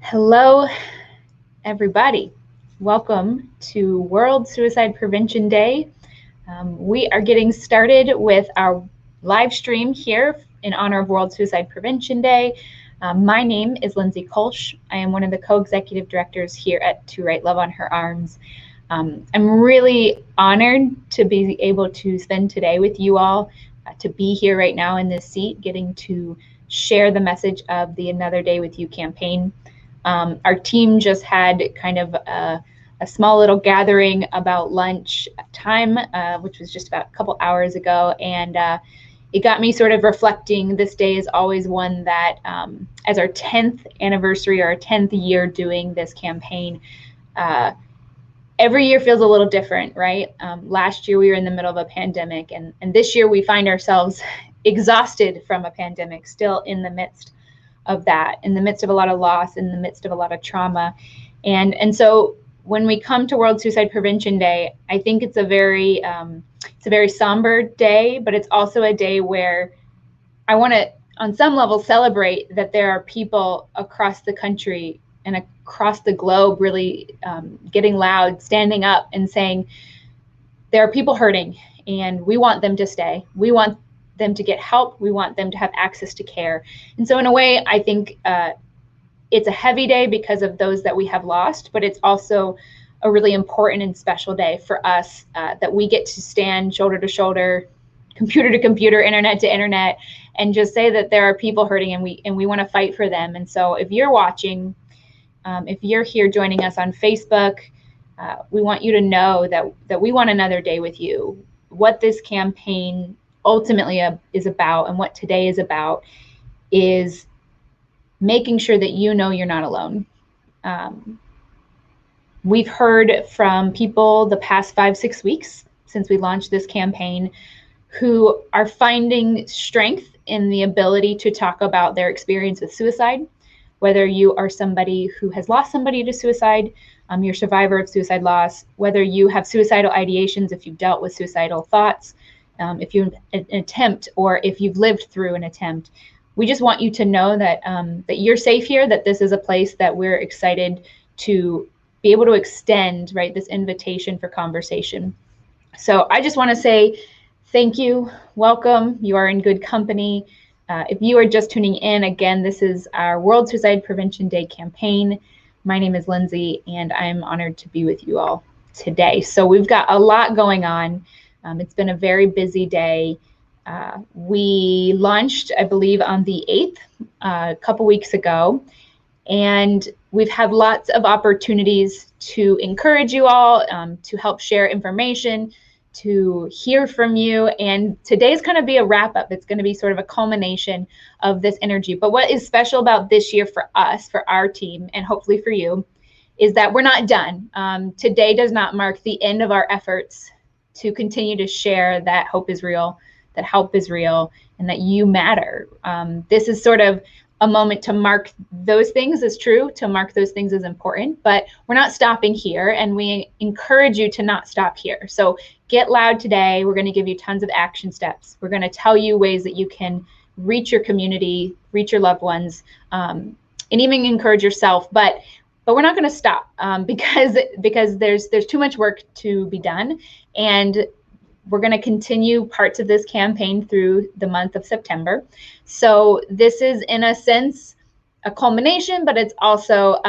Hello, everybody. Welcome to World Suicide Prevention Day. We are getting started with our live stream here in honor of World Suicide Prevention Day. My name is Kolsch. I am one of the co-executive directors here at To Write Love on Her Arms. I'm really honored to be able to spend today with you all, to be here right now in this seat, getting to share the message of the Another Day With You campaign. Our team just had kind of a small little gathering about lunch time, which was just about a couple hours ago, and it got me sort of reflecting. This day is always one that, as our 10th anniversary or our 10th year doing this campaign, every year feels a little different, right? Last year we were in the middle of a pandemic, and this year we find ourselves exhausted from a pandemic, still in the midst of that, in the midst of a lot of loss, in the midst of a lot of trauma. And so when we come to World Suicide Prevention Day, I think it's a very somber day, but it's also a day where I want to, on some level, celebrate that there are people across the country and across the globe really getting loud, standing up and saying, there are people hurting and we want them to stay. We want them to get help. We want them to have access to care. And so in a way, I think it's a heavy day because of those that we have lost, but it's also a really important and special day for us that we get to stand shoulder to shoulder, computer to computer, internet to internet, and just say that there are people hurting and we want to fight for them. And so if you're watching, if you're here joining us on Facebook, we want you to know that we want another day with you. What this campaign ultimately is about, and what today is about, is making sure that you know you're not alone. We've heard from people the past 5-6 weeks since we launched this campaign who are finding strength in the ability to talk about their experience with suicide. Whether you are somebody who has lost somebody to suicide, you're a survivor of suicide loss, whether you have suicidal ideations, if you've dealt with suicidal thoughts, if you an attempt, or if you've lived through an attempt, we just want you to know that that you're safe here, that this is a place that we're excited to be able to extend, right, this invitation for conversation. So I just want to say thank you, welcome, you are in good company. If you are just tuning in, again, this is our World Suicide Prevention Day campaign. My name is Lindsay, and I'm honored to be with you all today. So we've got a lot going on. It's been a very busy day. We launched, I believe, on the 8th, a couple weeks ago, and we've had lots of opportunities to encourage you all, to help share information, to hear from you. And today's going to be a wrap-up. It's going to be sort of a culmination of this energy. But what is special about this year for us, for our team, and hopefully for you, is that we're not done. Today does not mark the end of our efforts to continue to share that hope is real, that help is real, and that you matter. This is sort of a moment to mark those things as true, to mark those things as important, but we're not stopping here, and we encourage you to not stop here. So get loud today. We're going to give you tons of action steps. We're going to tell you ways that you can reach your community, reach your loved ones, and even encourage yourself. But we're not going to stop because there's too much work to be done, and we're going to continue parts of this campaign through the month of September. So this is, in a sense, a culmination, but it's also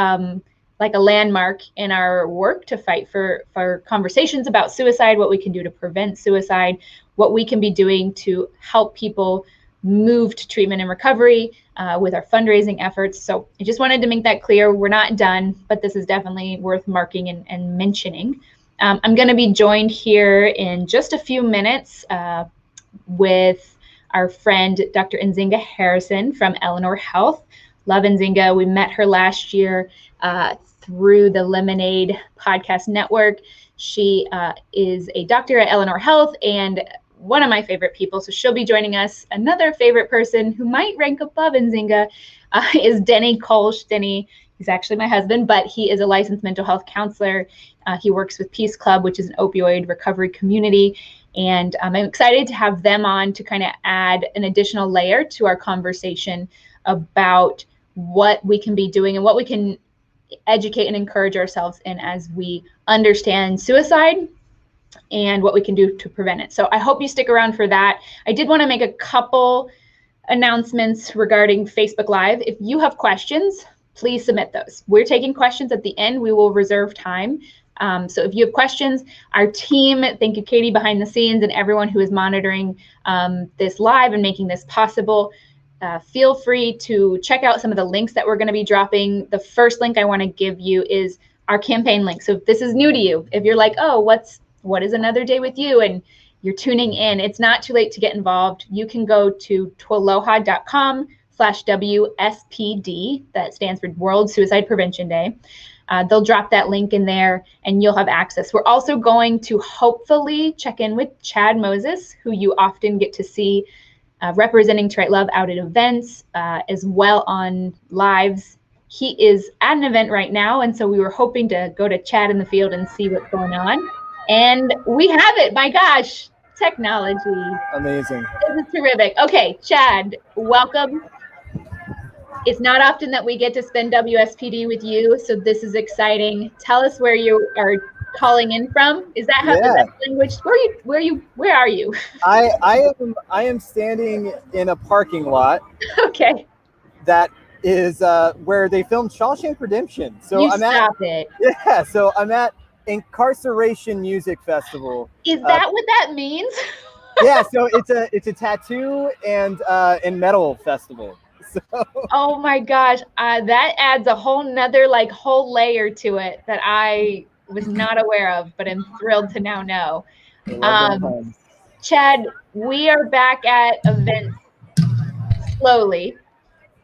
like a landmark in our work to fight for conversations about suicide, what we can do to prevent suicide, what we can be doing to help people move to treatment and recovery with our fundraising efforts. So I just wanted to make that clear. We're not done, but this is definitely worth marking and mentioning. I'm going to be joined here in just a few minutes with our friend, Dr. Nzinga Harrison from Eleanor Health. Love Nzinga. We met her last year through the Lemonade Podcast Network. She is a doctor at Eleanor Health and one of my favorite people. So she'll be joining us. Another favorite person who might rank above Nzinga is Denny Kolsch. Denny, he's actually my husband, but he is a licensed mental health counselor. He works with Peace Club, which is an opioid recovery community. And I'm excited to have them on to kind of add an additional layer to our conversation about what we can be doing and what we can educate and encourage ourselves in as we understand suicide and what we can do to prevent it. So I hope you stick around for that. I did want to make a couple announcements regarding Facebook Live. If you have questions, please submit those. We're taking questions at the end. We will reserve time. So if you have questions, our team, thank you, Katie, behind the scenes, and everyone who is monitoring this live and making this possible, feel free to check out some of the links that we're going to be dropping. The first link I want to give you is our campaign link. So if this is new to you, if you're like, oh, what is Another Day with You? And you're tuning in, it's not too late to get involved. You can go to TWLOHA.com/WSPD. That stands for World Suicide Prevention Day. They'll drop that link in there and you'll have access. We're also going to hopefully check in with Chad Moses, who you often get to see representing To Write Love out at events, as well on lives. He is at an event right now, and so we were hoping to go to Chad in the field and see what's going on. And we have it. My gosh, technology. Amazing. This is terrific. Okay, Chad, welcome. It's not often that we get to spend WSPD with you, so this is exciting. Tell us where you are calling in from. Is that how the language? Where are you? I am standing in a parking lot. Okay. That is where they filmed Shawshank Redemption. So So I'm at Incarceration Music Festival. Is that what that means? Yeah, so it's a tattoo and metal festival. So. Oh my gosh, that adds a whole nother whole layer to it that I was not aware of, but I'm thrilled to now know. Chad, we are back at events slowly,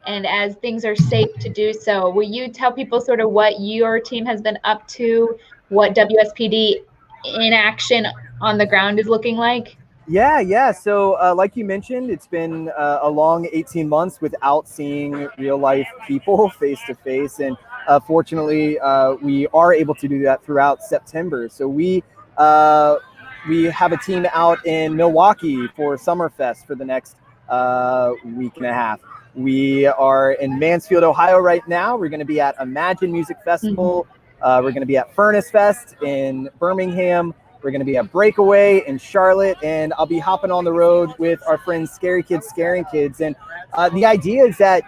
and as things are safe to do so, will you tell people sort of what your team has been up to, what WSPD in action on the ground is looking like? Yeah. So like you mentioned, it's been a long 18 months without seeing real life people face to face. And fortunately, we are able to do that throughout September. So we have a team out in Milwaukee for Summerfest for the next week and a half. We are in Mansfield, Ohio right now. We're going to be at Imagine Music Festival. We're going to be at Furnace Fest in Birmingham. We're going to be at Breakaway in Charlotte, and I'll be hopping on the road with our friends Scary Kids Scaring Kids. And the idea is that,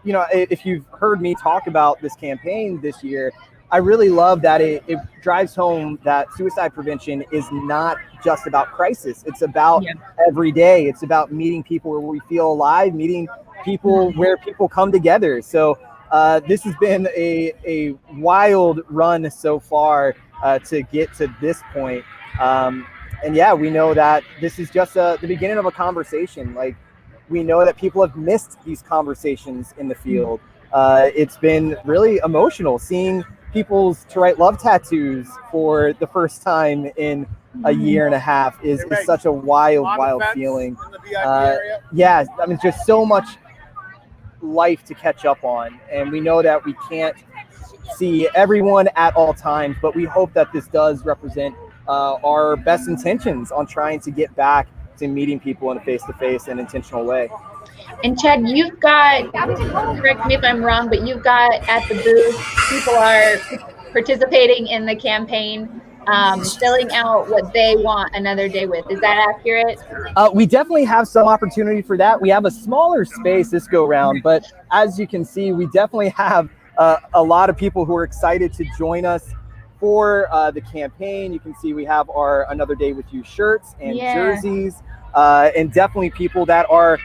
you know, if you've heard me talk about this campaign this year, I really love that it drives home that suicide prevention is not just about crisis. It's about every day. It's about meeting people where we feel alive, meeting people where people come together. So this has been a wild run so far to get to this point. And yeah, we know that this is just the beginning of a conversation. Like, we know that people have missed these conversations in the field. It's been really emotional seeing people's To Write Love tattoos for the first time in a year and a half is such a wild feeling. Yeah, I mean, just so much life to catch up on, and we know that we can't see everyone at all times, but we hope that this does represent our best intentions on trying to get back to meeting people in a face-to-face and intentional way. And Chad, you've got, correct me if I'm wrong, but you've got at the booth, people are participating in the campaign, filling out what they want Another Day with. Is that accurate? We definitely have some opportunity for that. We have a smaller space this go round, but as you can see, we definitely have a lot of people who are excited to join us for the campaign. You can see we have our Another Day with You shirts and jerseys, and definitely people that are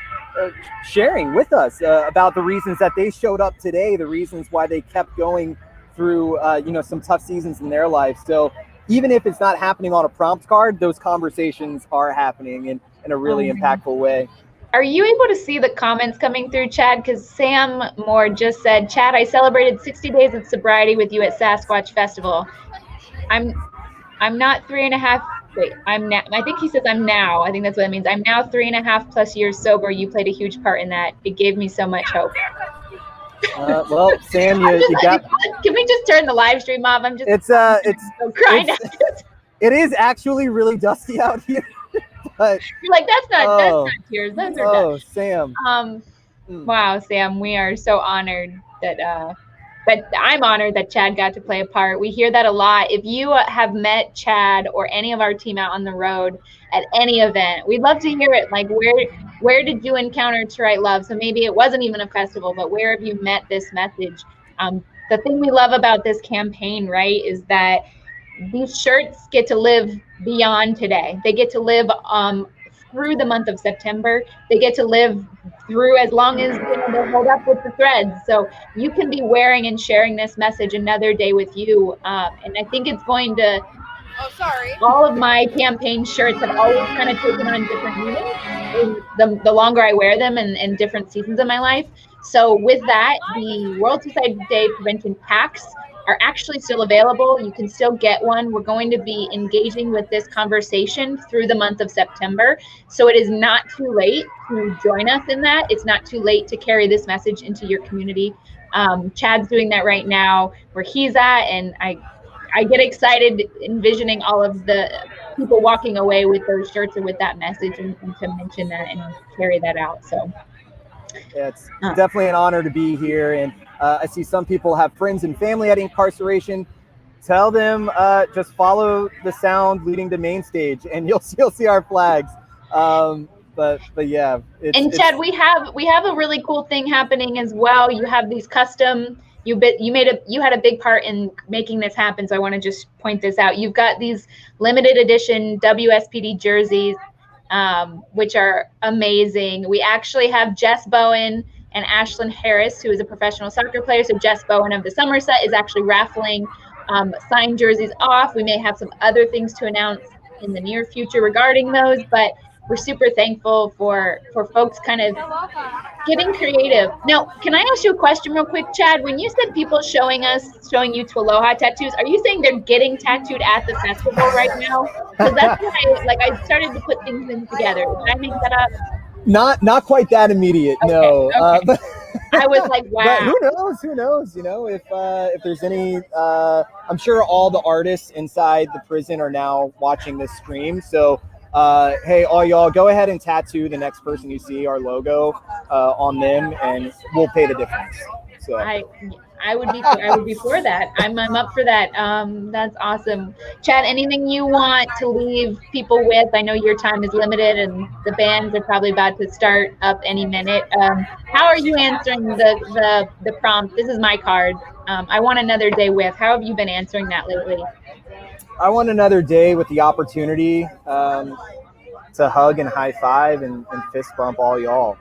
sharing with us about the reasons that they showed up today, the reasons why they kept going through some tough seasons in their life. So even if it's not happening on a prompt card, those conversations are happening in a really impactful way. Are you able to see the comments coming through, Chad? Because Sam Moore just said, Chad, I celebrated 60 days of sobriety with you at Sasquatch Festival. I'm not 3.5. Wait, I'm now. I think he says I'm now. I think that's what it means. I'm now 3.5+ years sober. You played a huge part in that. It gave me so much hope. Well, Sam, you got. Can we just turn the live stream off? I'm just. It's crying. It is actually really dusty out here. But you're like, that's not tears. Those are done. Sam. Wow, Sam, we are so honored that but I'm honored that Chad got to play a part. We hear that a lot. If you have met Chad or any of our team out on the road at any event, we'd love to hear it. Like, where did you encounter To Write Love? So maybe it wasn't even a festival, but where have you met this message? The thing we love about this campaign, right, is that these shirts get to live beyond today. They get to live through the month of September. They get to live through as long as they hold up with the threads. So you can be wearing and sharing this message another day with you. And I think it's going to, all of my campaign shirts have always kind of taken on different meanings the longer I wear them in different seasons of my life. So with that, the World Suicide Day Prevention packs are actually still available. You can still get one. We're going to be engaging with this conversation through the month of September. So it is not too late to join us in that. It's not too late to carry this message into your community. Chad's doing that right now where he's at, and I get excited envisioning all of the people walking away with those shirts or with that message and to mention that and carry that out. So yeah, it's definitely an honor to be here. And I see some people have friends and family at incarceration. Tell them just follow the sound leading to main stage, and you'll see our flags. But yeah. And Chad, we have a really cool thing happening as well. You have these custom. You had a big part in making this happen. So I want to just point this out. You've got these limited edition Wspd jerseys, which are amazing. We actually have Jess Bowen and Ashlyn Harris, who is a professional soccer player. So Jess Bowen of the Somerset is actually raffling signed jerseys off. We may have some other things to announce in the near future regarding those, but we're super thankful for folks kind of getting creative. Now, can I ask you a question real quick, Chad? When you said people showing you TWLOHA tattoos, are you saying they're getting tattooed at the festival right now? Because that's what I started to put things in together. Did I make that up? Not quite that immediate, okay, no. Okay. But I was like, wow. But who knows? You know, if there's any, I'm sure all the artists inside the prison are now watching this stream. So, hey, all y'all, go ahead and tattoo the next person you see our logo on them, and we'll pay the difference. So I would be for that. I'm up for that. That's awesome. Chad, anything you want to leave people with? I know your time is limited and the bands are probably about to start up any minute. How are you answering the prompt? This is my card. I want another day with. How have you been answering that lately? I want another day with the opportunity to hug and high five and fist bump all y'all.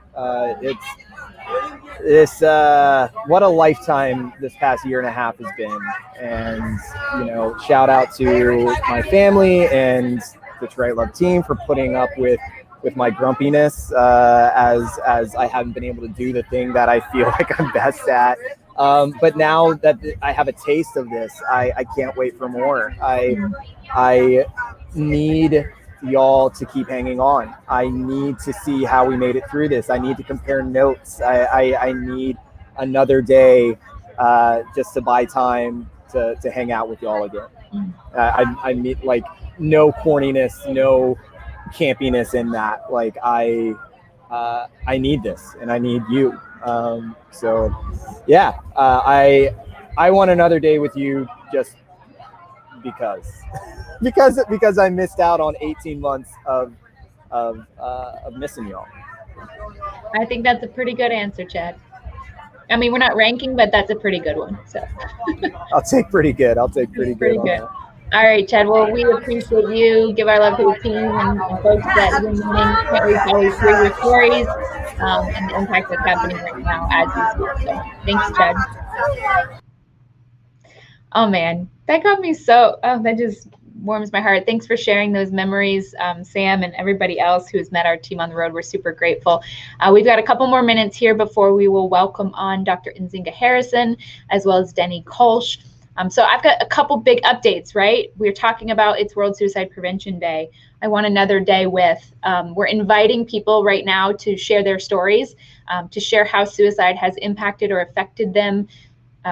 What a lifetime this past year and a half has been. And, you know, shout out to my family and the To Write Love team for putting up with my grumpiness as I haven't been able to do the thing that I feel like I'm best at. But now that I have a taste of this, I can't wait for more. I need y'all to keep hanging on. I need to see how we made it through this. I need to compare notes. I need another day just to buy time to hang out with y'all again. I need, like, no corniness, no campiness in that. Like, I need this, and I need you. So yeah, I want another day with you just because I missed out on 18 months of missing y'all. I think that's a pretty good answer, Chad. I mean, we're not ranking, but that's a pretty good one. So I'll take pretty good. Pretty good. All right, Chad. Well, we appreciate you. Give our love to the team and folks that you're meeting. Can't wait to always hear your stories and the impact that's happening right now as you speak. So thanks, Chad. Oh man, that got me that just warms my heart. Thanks for sharing those memories, Sam, and everybody else who has met our team on the road. We're super grateful. We've got a couple more minutes here before we will welcome on Dr. Nzinga Harrison, as well as Denny Kolsch. So I've got a couple big updates, right? We're talking about it's World Suicide Prevention Day. I want another day with. We're inviting people right now to share their stories, to share how suicide has impacted or affected them.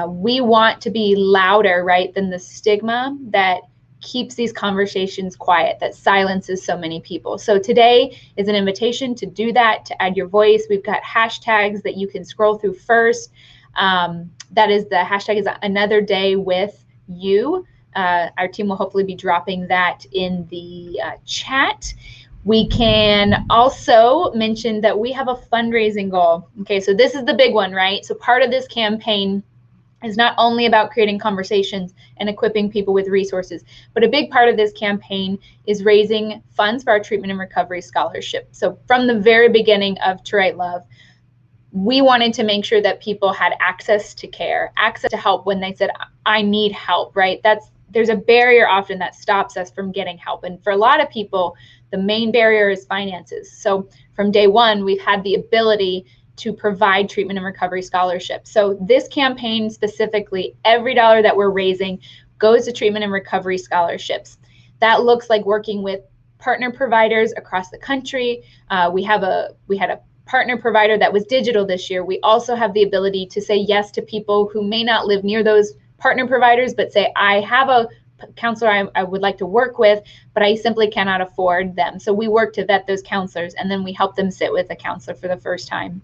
We want to be louder, right, than the stigma that keeps these conversations quiet, that silences so many people. So today is an invitation to do that, to add your voice. We've got hashtags that you can scroll through first. That is, the hashtag is another day with you. Our team will hopefully be dropping that in the chat. We can also mention that we have a fundraising goal. Okay, so this is the big one, right? So part of this campaign is not only about creating conversations and equipping people with resources, but a big part of this campaign is raising funds for our treatment and recovery scholarship. So from the very beginning of To Write Love, we wanted to make sure that people had access to care, access to help when they said, I need help, right? There's a barrier often that stops us from getting help. And for a lot of people, the main barrier is finances. So from day one, we've had the ability to provide treatment and recovery scholarships. So this campaign specifically, every dollar that we're raising goes to treatment and recovery scholarships. That looks like working with partner providers across the country. We had a partner provider that was digital this year. We also have the ability to say yes to people who may not live near those partner providers, but say, I have a counselor I would like to work with, but I simply cannot afford them. So we work to vet those counselors, and then we help them sit with a counselor for the first time.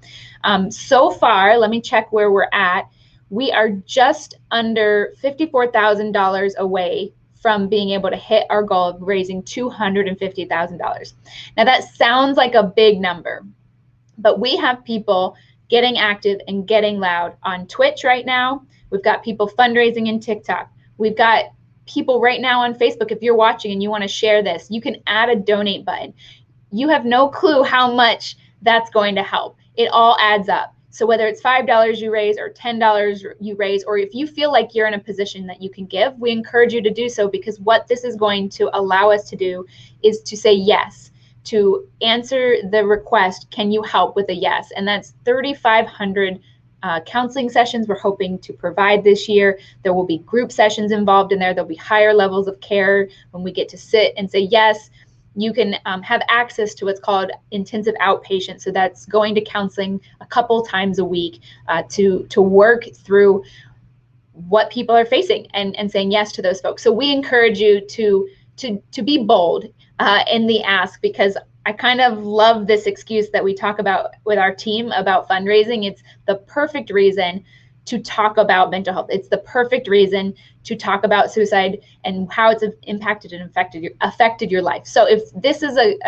So far, let me check where we're at. We are just under $54,000 away from being able to hit our goal of raising $250,000. Now that sounds like a big number, but we have people getting active and getting loud on Twitch right now. We've got people fundraising in TikTok. We've got people right now on Facebook. If you're watching and you want to share this, you can add a donate button. You have no clue how much that's going to help. It all adds up. So whether it's $5 you raise or $10 you raise, or if you feel like you're in a position that you can give, we encourage you to do so, because what this is going to allow us to do is to say yes, to answer the request, can you help, with a yes. And that's 3,500 counseling sessions we're hoping to provide this year. There will be group sessions involved in there. There'll be higher levels of care when we get to sit and say yes. You can have access to what's called intensive outpatient. So that's going to counseling a couple times a week to work through what people are facing and saying yes to those folks. So we encourage you to be bold in the ask, because I kind of love this excuse that we talk about with our team about fundraising. It's the perfect reason to talk about mental health. It's the perfect reason to talk about suicide and how it's impacted and affected your life. So if this is a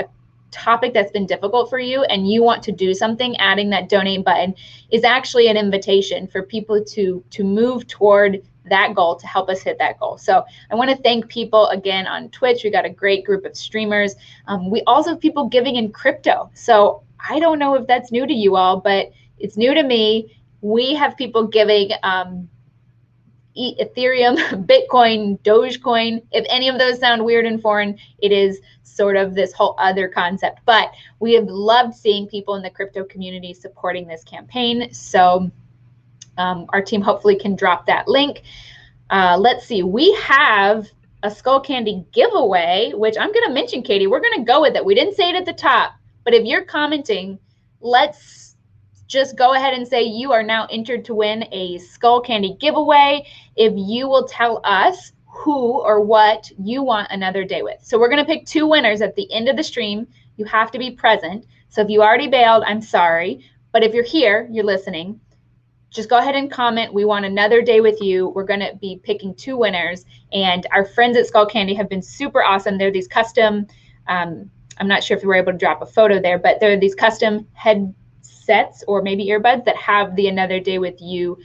topic that's been difficult for you and you want to do something, adding that donate button is actually an invitation for people to move toward that goal, to help us hit that goal. So I want to thank people again on Twitch. We got a great group of streamers. We also have people giving in crypto. So I don't know if that's new to you all, but it's new to me. We have people giving Ethereum, Bitcoin, Dogecoin. If any of those sound weird and foreign, it is sort of this whole other concept. But we have loved seeing people in the crypto community supporting this campaign. So our team hopefully can drop that link. Let's see, we have a Skull Candy giveaway, which I'm going to mention, Katie. We're going to go with it. We didn't say it at the top, but if you're commenting, let's just go ahead and say you are now entered to win a Skull Candy giveaway if you will tell us who or what you want another day with. So we're going to pick 2 winners at the end of the stream. You have to be present. So if you already bailed, I'm sorry. But if you're here, you're listening, just go ahead and comment. We want another day with you. We're going to be picking 2 winners. And our friends at Skull Candy have been super awesome. They're these custom, I'm not sure if we were able to drop a photo there, but they're these custom headsets or maybe earbuds that have the Another Day With You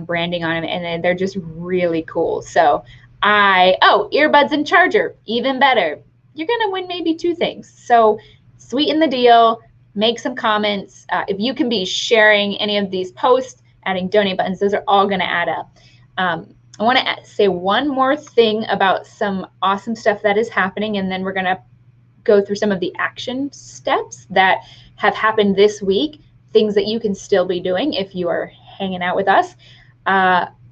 branding on them. And they're just really cool. So earbuds and charger, even better. You're going to win maybe 2 things. So sweeten the deal, make some comments. If you can be sharing any of these posts, adding donate buttons, those are all going to add up. I want to say one more thing about some awesome stuff that is happening, and then we're going to go through some of the action steps that have happened this week, things that you can still be doing if you are hanging out with us.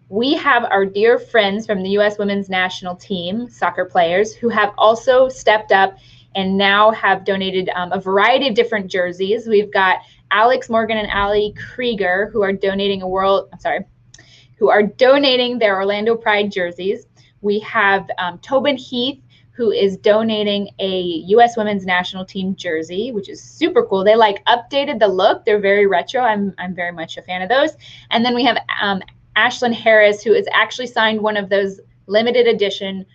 We have our dear friends from the U.S. Women's National Team, soccer players, who have also stepped up and now have donated a variety of different jerseys. We've got Alex Morgan and Ali Krieger, who are donating their Orlando Pride jerseys. We have Tobin Heath, who is donating a U.S. Women's National Team jersey, which is super cool. They like updated the look. They're very retro. I'm very much a fan of those. And then we have Ashlyn Harris, who has actually signed one of those limited edition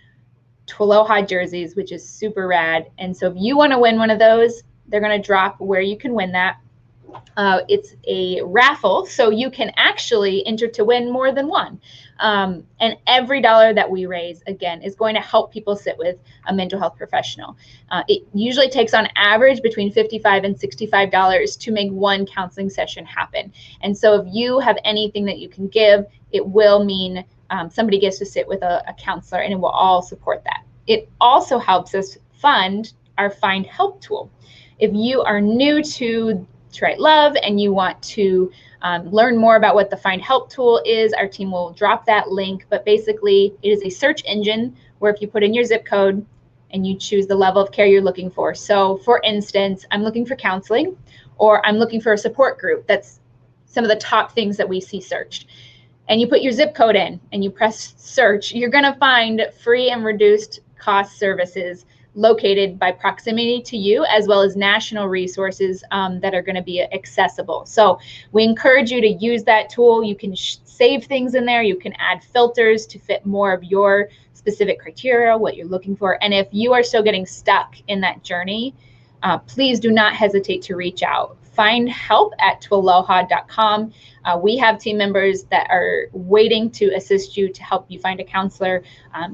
TWLOHA jerseys, which is super rad. And so if you want to win one of those, they're going to drop where you can win that. It's a raffle, so you can actually enter to win more than one. And every dollar that we raise, again, is going to help people sit with a mental health professional. It usually takes on average between $55 and $65 to make one counseling session happen. And so if you have anything that you can give, it will mean somebody gets to sit with a counselor, and it will all support that. It also helps us fund our Find Help tool. If you are new to Write Love and you want to learn more about what the Find Help tool is, our team will drop that link. But basically, it is a search engine where if you put in your zip code and you choose the level of care you're looking for. So for instance, I'm looking for counseling, or I'm looking for a support group. That's some of the top things that we see searched. And you put your zip code in and you press search, you're going to find free and reduced cost services located by proximity to you, as well as national resources that are going to be accessible. So we encourage you to use that tool. You can save things in there. You can add filters to fit more of your specific criteria, what you're looking for. And if you are still getting stuck in that journey, please do not hesitate to reach out. Find help at TWLOHA.com. We have team members that are waiting to assist you, to help you find a counselor,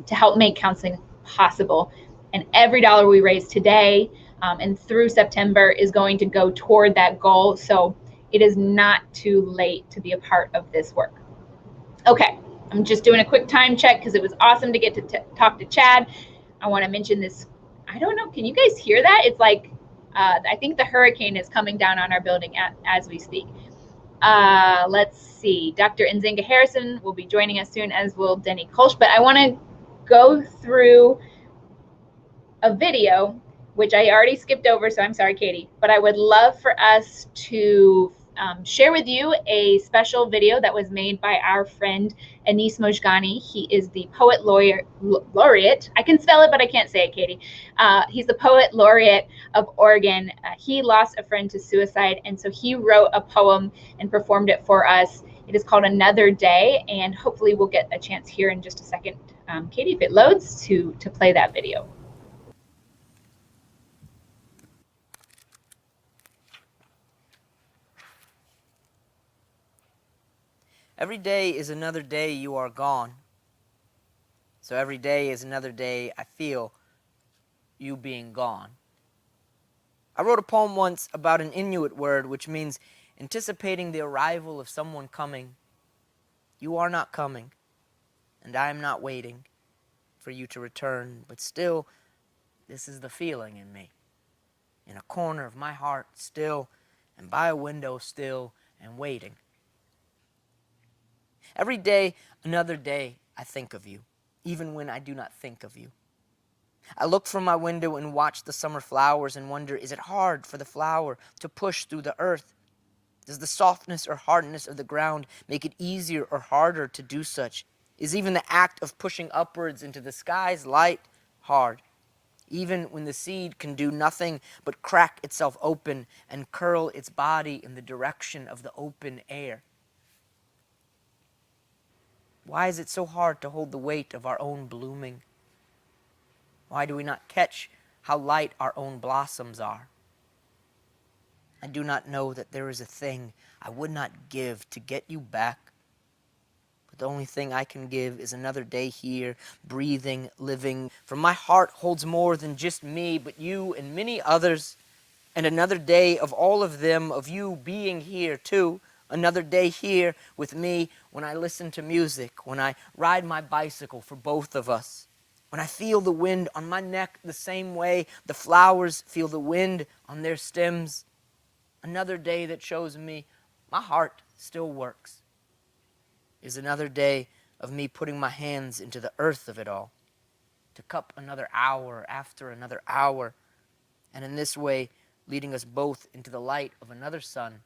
to help make counseling possible. And every dollar we raise today and through September is going to go toward that goal. So it is not too late to be a part of this work. Okay, I'm just doing a quick time check because it was awesome to get to talk to Chad. I want to mention this. I don't know, can you guys hear that? It's like, I think the hurricane is coming down on our building as we speak. Let's see. Dr. Nzinga Harrison will be joining us soon, as will Denny Kolsch. But I want to go through a video, which I already skipped over, so I'm sorry, Katie. But I would love for us to share with you a special video that was made by our friend Anis Mojgani. He is the poet laureate. I can spell it, but I can't say it, Katie. He's the poet laureate of Oregon. He lost a friend to suicide, and so he wrote a poem and performed it for us. It is called Another Day, and hopefully we'll get a chance here in just a second, Katie, if it loads, to play that video. Every day is another day you are gone. So every day is another day I feel you being gone. I wrote a poem once about an Inuit word which means anticipating the arrival of someone coming. You are not coming, and I am not waiting for you to return, but still, this is the feeling in me. In a corner of my heart, still, and by a window, still, and waiting. Every day, another day, I think of you, even when I do not think of you. I look from my window and watch the summer flowers and wonder, is it hard for the flower to push through the earth? Does the softness or hardness of the ground make it easier or harder to do such? Is even the act of pushing upwards into the sky's light hard? Even when the seed can do nothing but crack itself open and curl its body in the direction of the open air. Why is it so hard to hold the weight of our own blooming? Why do we not catch how light our own blossoms are? I do not know that there is a thing I would not give to get you back. But the only thing I can give is another day here, breathing, living. For my heart holds more than just me, but you and many others. And another day of all of them, of you being here too. Another day here with me when I listen to music, when I ride my bicycle for both of us, when I feel the wind on my neck the same way the flowers feel the wind on their stems. Another day that shows me my heart still works. Is another day of me putting my hands into the earth of it all, to cup another hour after another hour, and in this way leading us both into the light of another sun.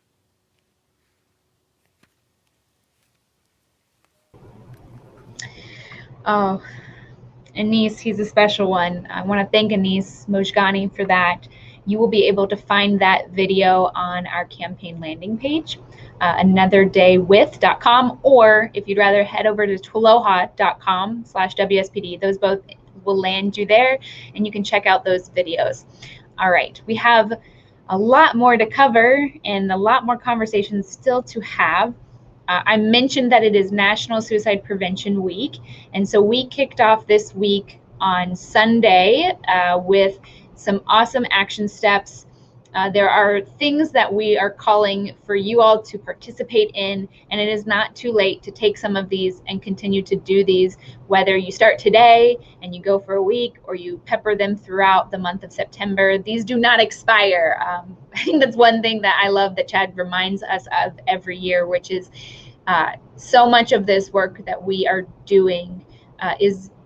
Oh, Anis, he's a special one. I want to thank Anis Mojgani for that. You will be able to find that video on our campaign landing page, anotherdaywith.com, or if you'd rather head over to TWLOHA.com/WSPD. Those both will land you there, and you can check out those videos. All right, we have a lot more to cover and a lot more conversations still to have. I mentioned that it is National Suicide Prevention Week, and so we kicked off this week on Sunday with some awesome action steps. There are things that we are calling for you all to participate in, and it is not too late to take some of these and continue to do these, whether you start today and you go for a week or you pepper them throughout the month of September. These do not expire. I think that's one thing that I love that Chad reminds us of every year, which is so much of this work that we are doing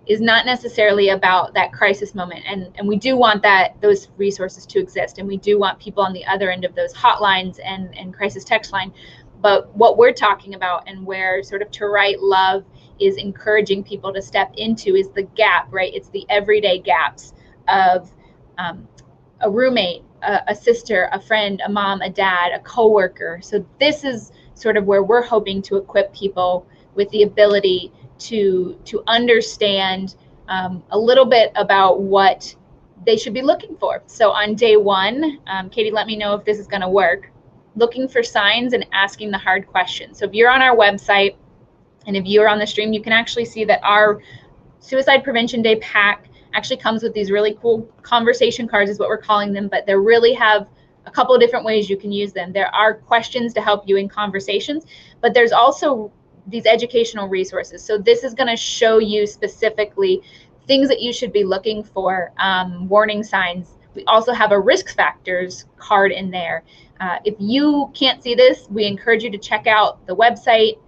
is not necessarily about that crisis moment, and we do want those resources to exist, and we do want people on the other end of those hotlines and crisis text line. But what we're talking about, and where sort of To Write Love is encouraging people to step into, is the gap, right? It's the everyday gaps of a roommate, a sister, a friend, a mom, a dad, a coworker. So this is sort of where we're hoping to equip people with the ability to understand a little bit about what they should be looking for. So on day one, Katie, let me know if this is going to work. Looking for signs and asking the hard questions. So if you're on our website and if you're on the stream, you can actually see that our Suicide Prevention Day pack actually comes with these really cool conversation cards, is what we're calling them, but they really have a couple of different ways you can use them. There are questions to help you in conversations, but there's also these educational resources. So this is going to show you specifically things that you should be looking for, warning signs. We also have a risk factors card in there. If you can't see this, we encourage you to check out the website.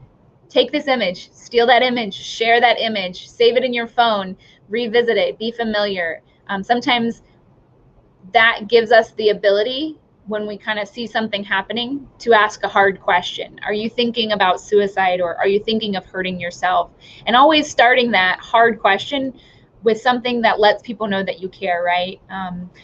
Take this image, steal that image, share that image, save it in your phone, revisit it, be familiar. Sometimes that gives us the ability, when we kind of see something happening, to ask a hard question. Are you thinking about suicide, or are you thinking of hurting yourself? And always starting that hard question with something that lets people know that you care, right?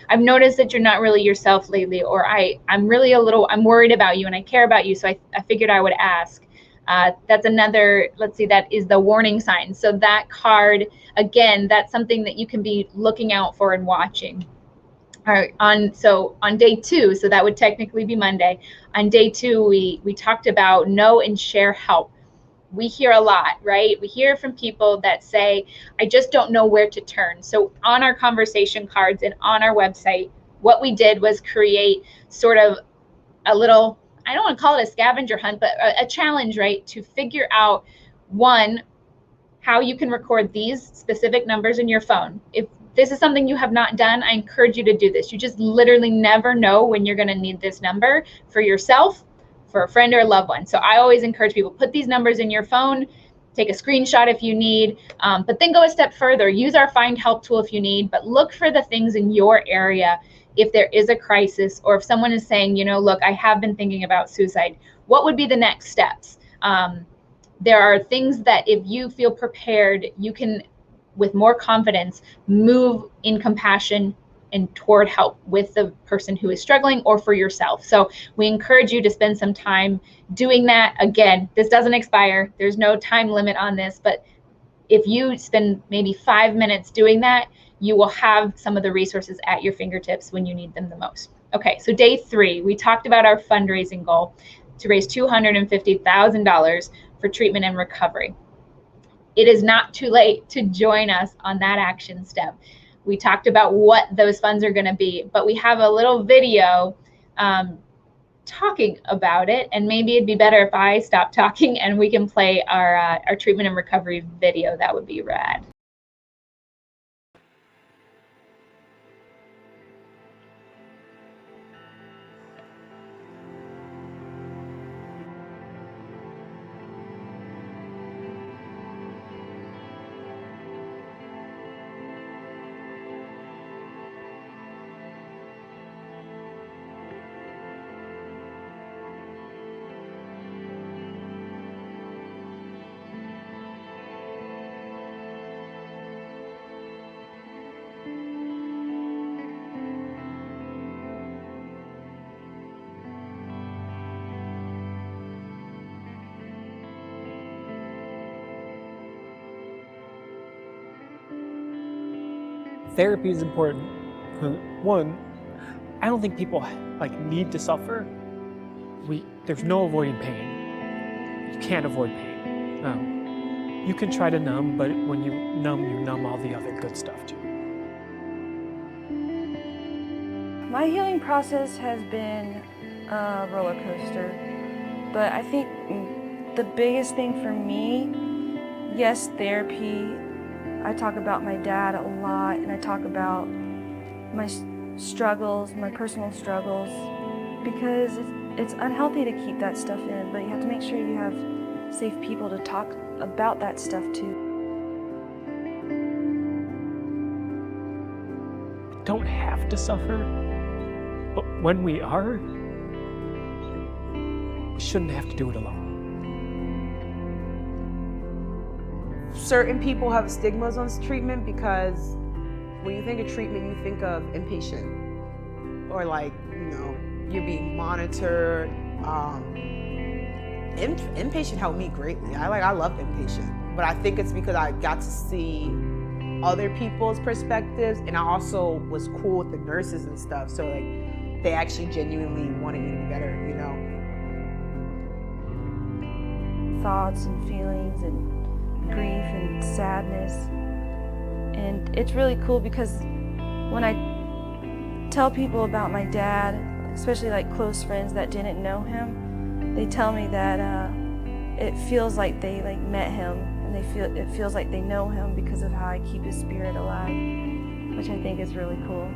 I've noticed that you're not really yourself lately, or I'm worried about you and I care about you, so I figured I would ask. That's another, let's see, that is the warning sign. So that card, again, that's something that you can be looking out for and watching. All right, on day two, so that would technically be Monday. On day two, we talked about know and share help. We hear a lot, right? We hear from people that say, I just don't know where to turn. So on our conversation cards and on our website, what we did was create sort of a little, I don't want to call it a scavenger hunt, but a challenge, right? To figure out, one, how you can record these specific numbers in your phone. If this is something you have not done, I encourage you to do this. You just literally never know when you're going to need this number for yourself, for a friend or a loved one. So I always encourage people, put these numbers in your phone, take a screenshot if you need, but then go a step further. Use our Find Help tool if you need, but look for the things in your area. If there is a crisis, or if someone is saying, look, I have been thinking about suicide, what would be the next steps? There are things that if you feel prepared, you can, with more confidence, move in compassion and toward help with the person who is struggling, or for yourself. So we encourage you to spend some time doing that. Again, this doesn't expire. There's no time limit on this, but if you spend maybe 5 minutes doing that, you will have some of the resources at your fingertips when you need them the most. Okay, so day three, we talked about our fundraising goal to raise $250,000 for treatment and recovery. It is not too late to join us on that action step. We talked about what those funds are going to be, but we have a little video talking about it, and maybe it'd be better if I stop talking and we can play our treatment and recovery video. That would be rad. therapy is important. One, I don't think people need to suffer. There's no avoiding pain. You can't avoid pain. No. You can try to numb, but when you numb all the other good stuff too. My healing process has been a roller coaster, but I think the biggest thing for me, yes, therapy. I talk about my dad a lot, and I talk about my struggles, my personal struggles, because it's unhealthy to keep that stuff in, but you have to make sure you have safe people to talk about that stuff too. Don't have to suffer, but when we are, we shouldn't have to do it alone. Certain people have stigmas on treatment because when you think of treatment, you think of inpatient or you're being monitored. Inpatient helped me greatly. I love inpatient, but I think it's because I got to see other people's perspectives, and I also was cool with the nurses and stuff. So they actually genuinely wanted me to be better, Thoughts and feelings and grief and sadness. And it's really cool because when I tell people about my dad, especially close friends that didn't know him, they tell me that it feels like they met him, and it feels like they know him because of how I keep his spirit alive, which I think is really cool.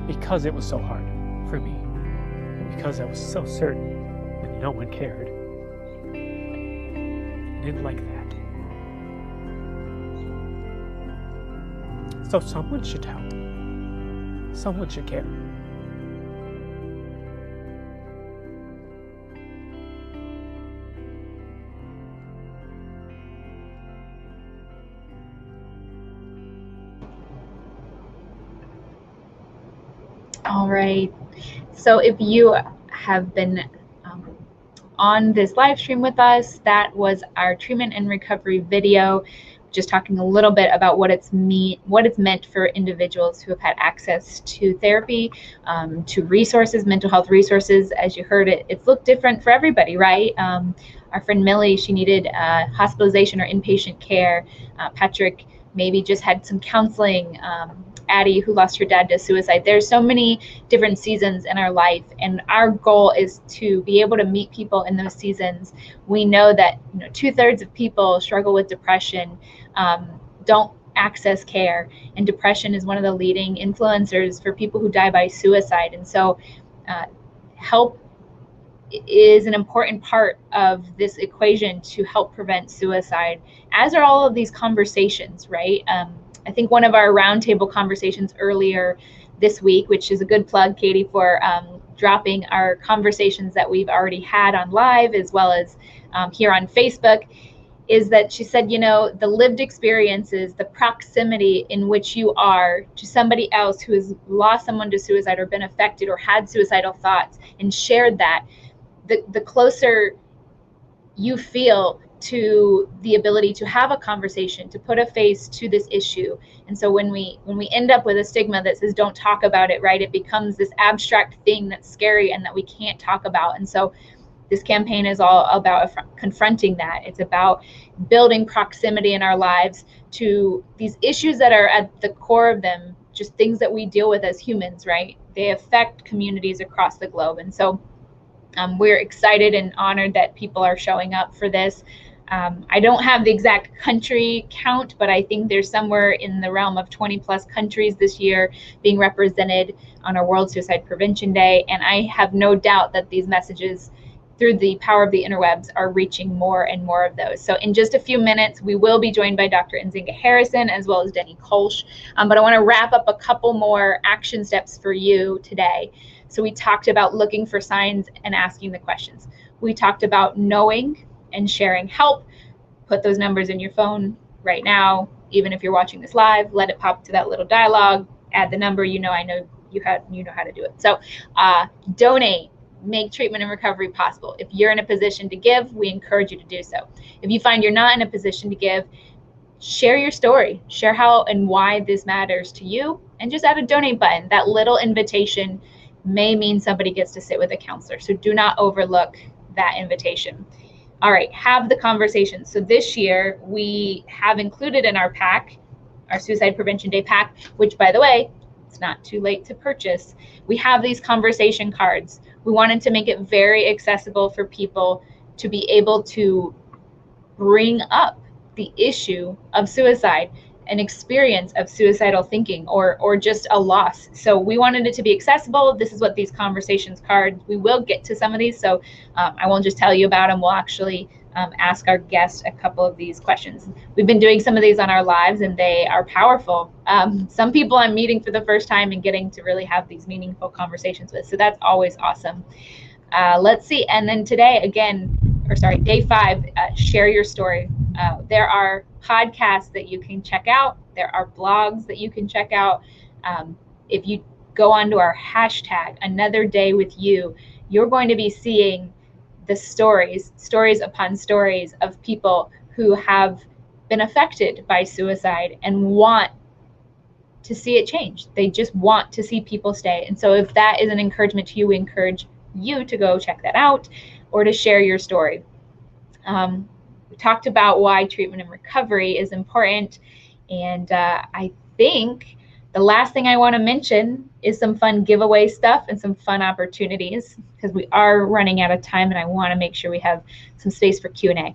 Because it was so hard for me, and because I was so certain that no one cared. I didn't like that. So someone should help. Someone should care. All right. So if you have been on this live stream with us, that was our treatment and recovery video, just talking a little bit about what it's meant for individuals who have had access to therapy, to resources, mental health resources. As you heard, it's looked different for everybody, right? Our friend Millie, she needed hospitalization or inpatient care. Patrick maybe just had some counseling. Addie, who lost her dad to suicide. There's so many different seasons in our life, and our goal is to be able to meet people in those seasons. We know that 2/3 of people struggle with depression, don't access care, and depression is one of the leading influencers for people who die by suicide. And so help is an important part of this equation to help prevent suicide, as are all of these conversations, right? I think one of our roundtable conversations earlier this week, which is a good plug, Katie, for dropping our conversations that we've already had on live as well as here on Facebook, is that she said, the lived experiences, the proximity in which you are to somebody else who has lost someone to suicide or been affected or had suicidal thoughts and shared that, the closer you feel to the ability to have a conversation, to put a face to this issue. And so when we end up with a stigma that says don't talk about it, right, it becomes this abstract thing that's scary and that we can't talk about. And so this campaign is all about confronting that. It's about building proximity in our lives to these issues that are at the core of them, just things that we deal with as humans, right? They affect communities across the globe. And so we're excited and honored that people are showing up for this. I don't have the exact country count, but I think there's somewhere in the realm of 20 plus countries this year being represented on our World Suicide Prevention Day. And I have no doubt that these messages, through the power of the interwebs, are reaching more and more of those. So in just a few minutes, we will be joined by Dr. Nzinga Harrison as well as Denny Kolsch. But I want to wrap up a couple more action steps for you today. So we talked about looking for signs and asking the questions. We talked about knowing and sharing help. Put those numbers in your phone right now. Even if you're watching this live, let it pop to that little dialogue, add the number, I know you know how to do it. So donate, make treatment and recovery possible. If you're in a position to give, we encourage you to do so. If you find you're not in a position to give, share your story, share how and why this matters to you, and just add a donate button. That little invitation may mean somebody gets to sit with a counselor. So do not overlook that invitation. All right, have the conversation. So this year we have included in our pack, our Suicide Prevention Day pack, which, by the way, it's not too late to purchase. We have these conversation cards. We wanted to make it very accessible for people to be able to bring up the issue of suicide, an experience of suicidal thinking, or just a loss. So we wanted it to be accessible. This is what these conversations cards, we will get to some of these, so I won't just tell you about them. We'll actually ask our guests a couple of these questions. We've been doing some of these on our lives, and they are powerful. Some people I'm meeting for the first time and getting to really have these meaningful conversations with, so that's always awesome. Let's see, and then today again, day 5, share your story. There are podcasts that you can check out. There are blogs that you can check out. If you go onto our hashtag, Another Day With You, you're going to be seeing the stories upon stories of people who have been affected by suicide and want to see it change. They just want to see people stay. And so if that is an encouragement to you, we encourage you to go check that out or to share your story. We talked about why treatment and recovery is important. And I think the last thing I want to mention is some fun giveaway stuff and some fun opportunities, because we are running out of time and I want to make sure we have some space for Q&A.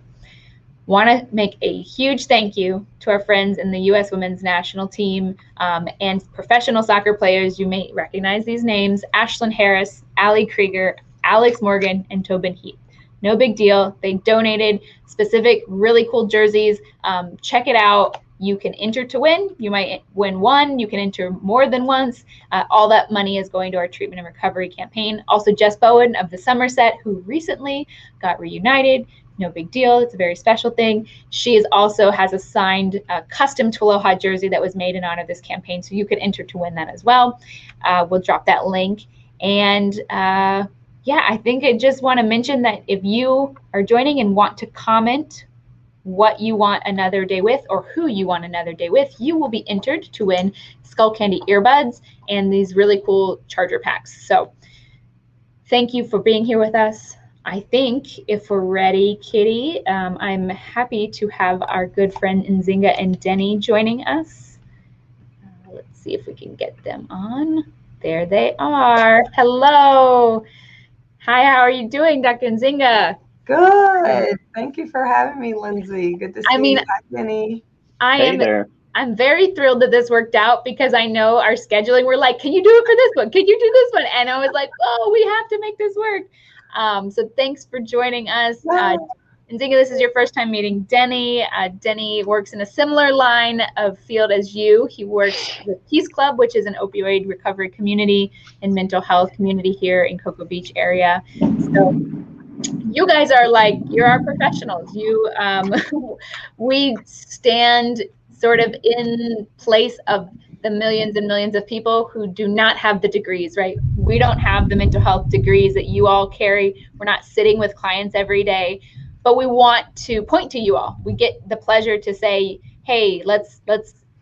Want to make a huge thank you to our friends in the U.S. Women's National Team and professional soccer players. You may recognize these names: Ashlyn Harris, Allie Krieger, Alex Morgan, and Tobin Heath. No big deal. They donated specific, really cool jerseys. Check it out. You can enter to win. You might win one. You can enter more than once. All that money is going to our treatment and recovery campaign. Also, Jess Bowen of the Somerset, who recently got reunited. No big deal. It's a very special thing. She also has a signed custom TWLOHA jersey that was made in honor of this campaign. So you could enter to win that as well. We'll drop that link. And yeah, I think I just want to mention that if you are joining and want to comment what you want another day with or who you want another day with, you will be entered to win Skull Candy earbuds and these really cool charger packs. So thank you for being here with us. I think if we're ready, Kitty, I'm happy to have our good friend Nzinga and Denny joining us. Let's see if we can get them on. There they are. Hello. Hi, how are you doing, Dr. Nzinga? Good. Thank you for having me, Lindsay. Good to see you. Hi, Denny. I'm very thrilled that this worked out, because I know our scheduling, we're like, can you do it for this one? Can you do this one? And I was like, oh, we have to make this work. So thanks for joining us. Nzinga, this is your first time meeting Denny. Denny works in a similar line of field as you. He works with Peace Club, which is an opioid recovery community and mental health community here in Cocoa Beach area. So you guys are like, you're our professionals. We stand sort of in place of the millions and millions of people who do not have the degrees, right? We don't have the mental health degrees that you all carry. We're not sitting with clients every day, but we want to point to you all. We get the pleasure to say, hey, let's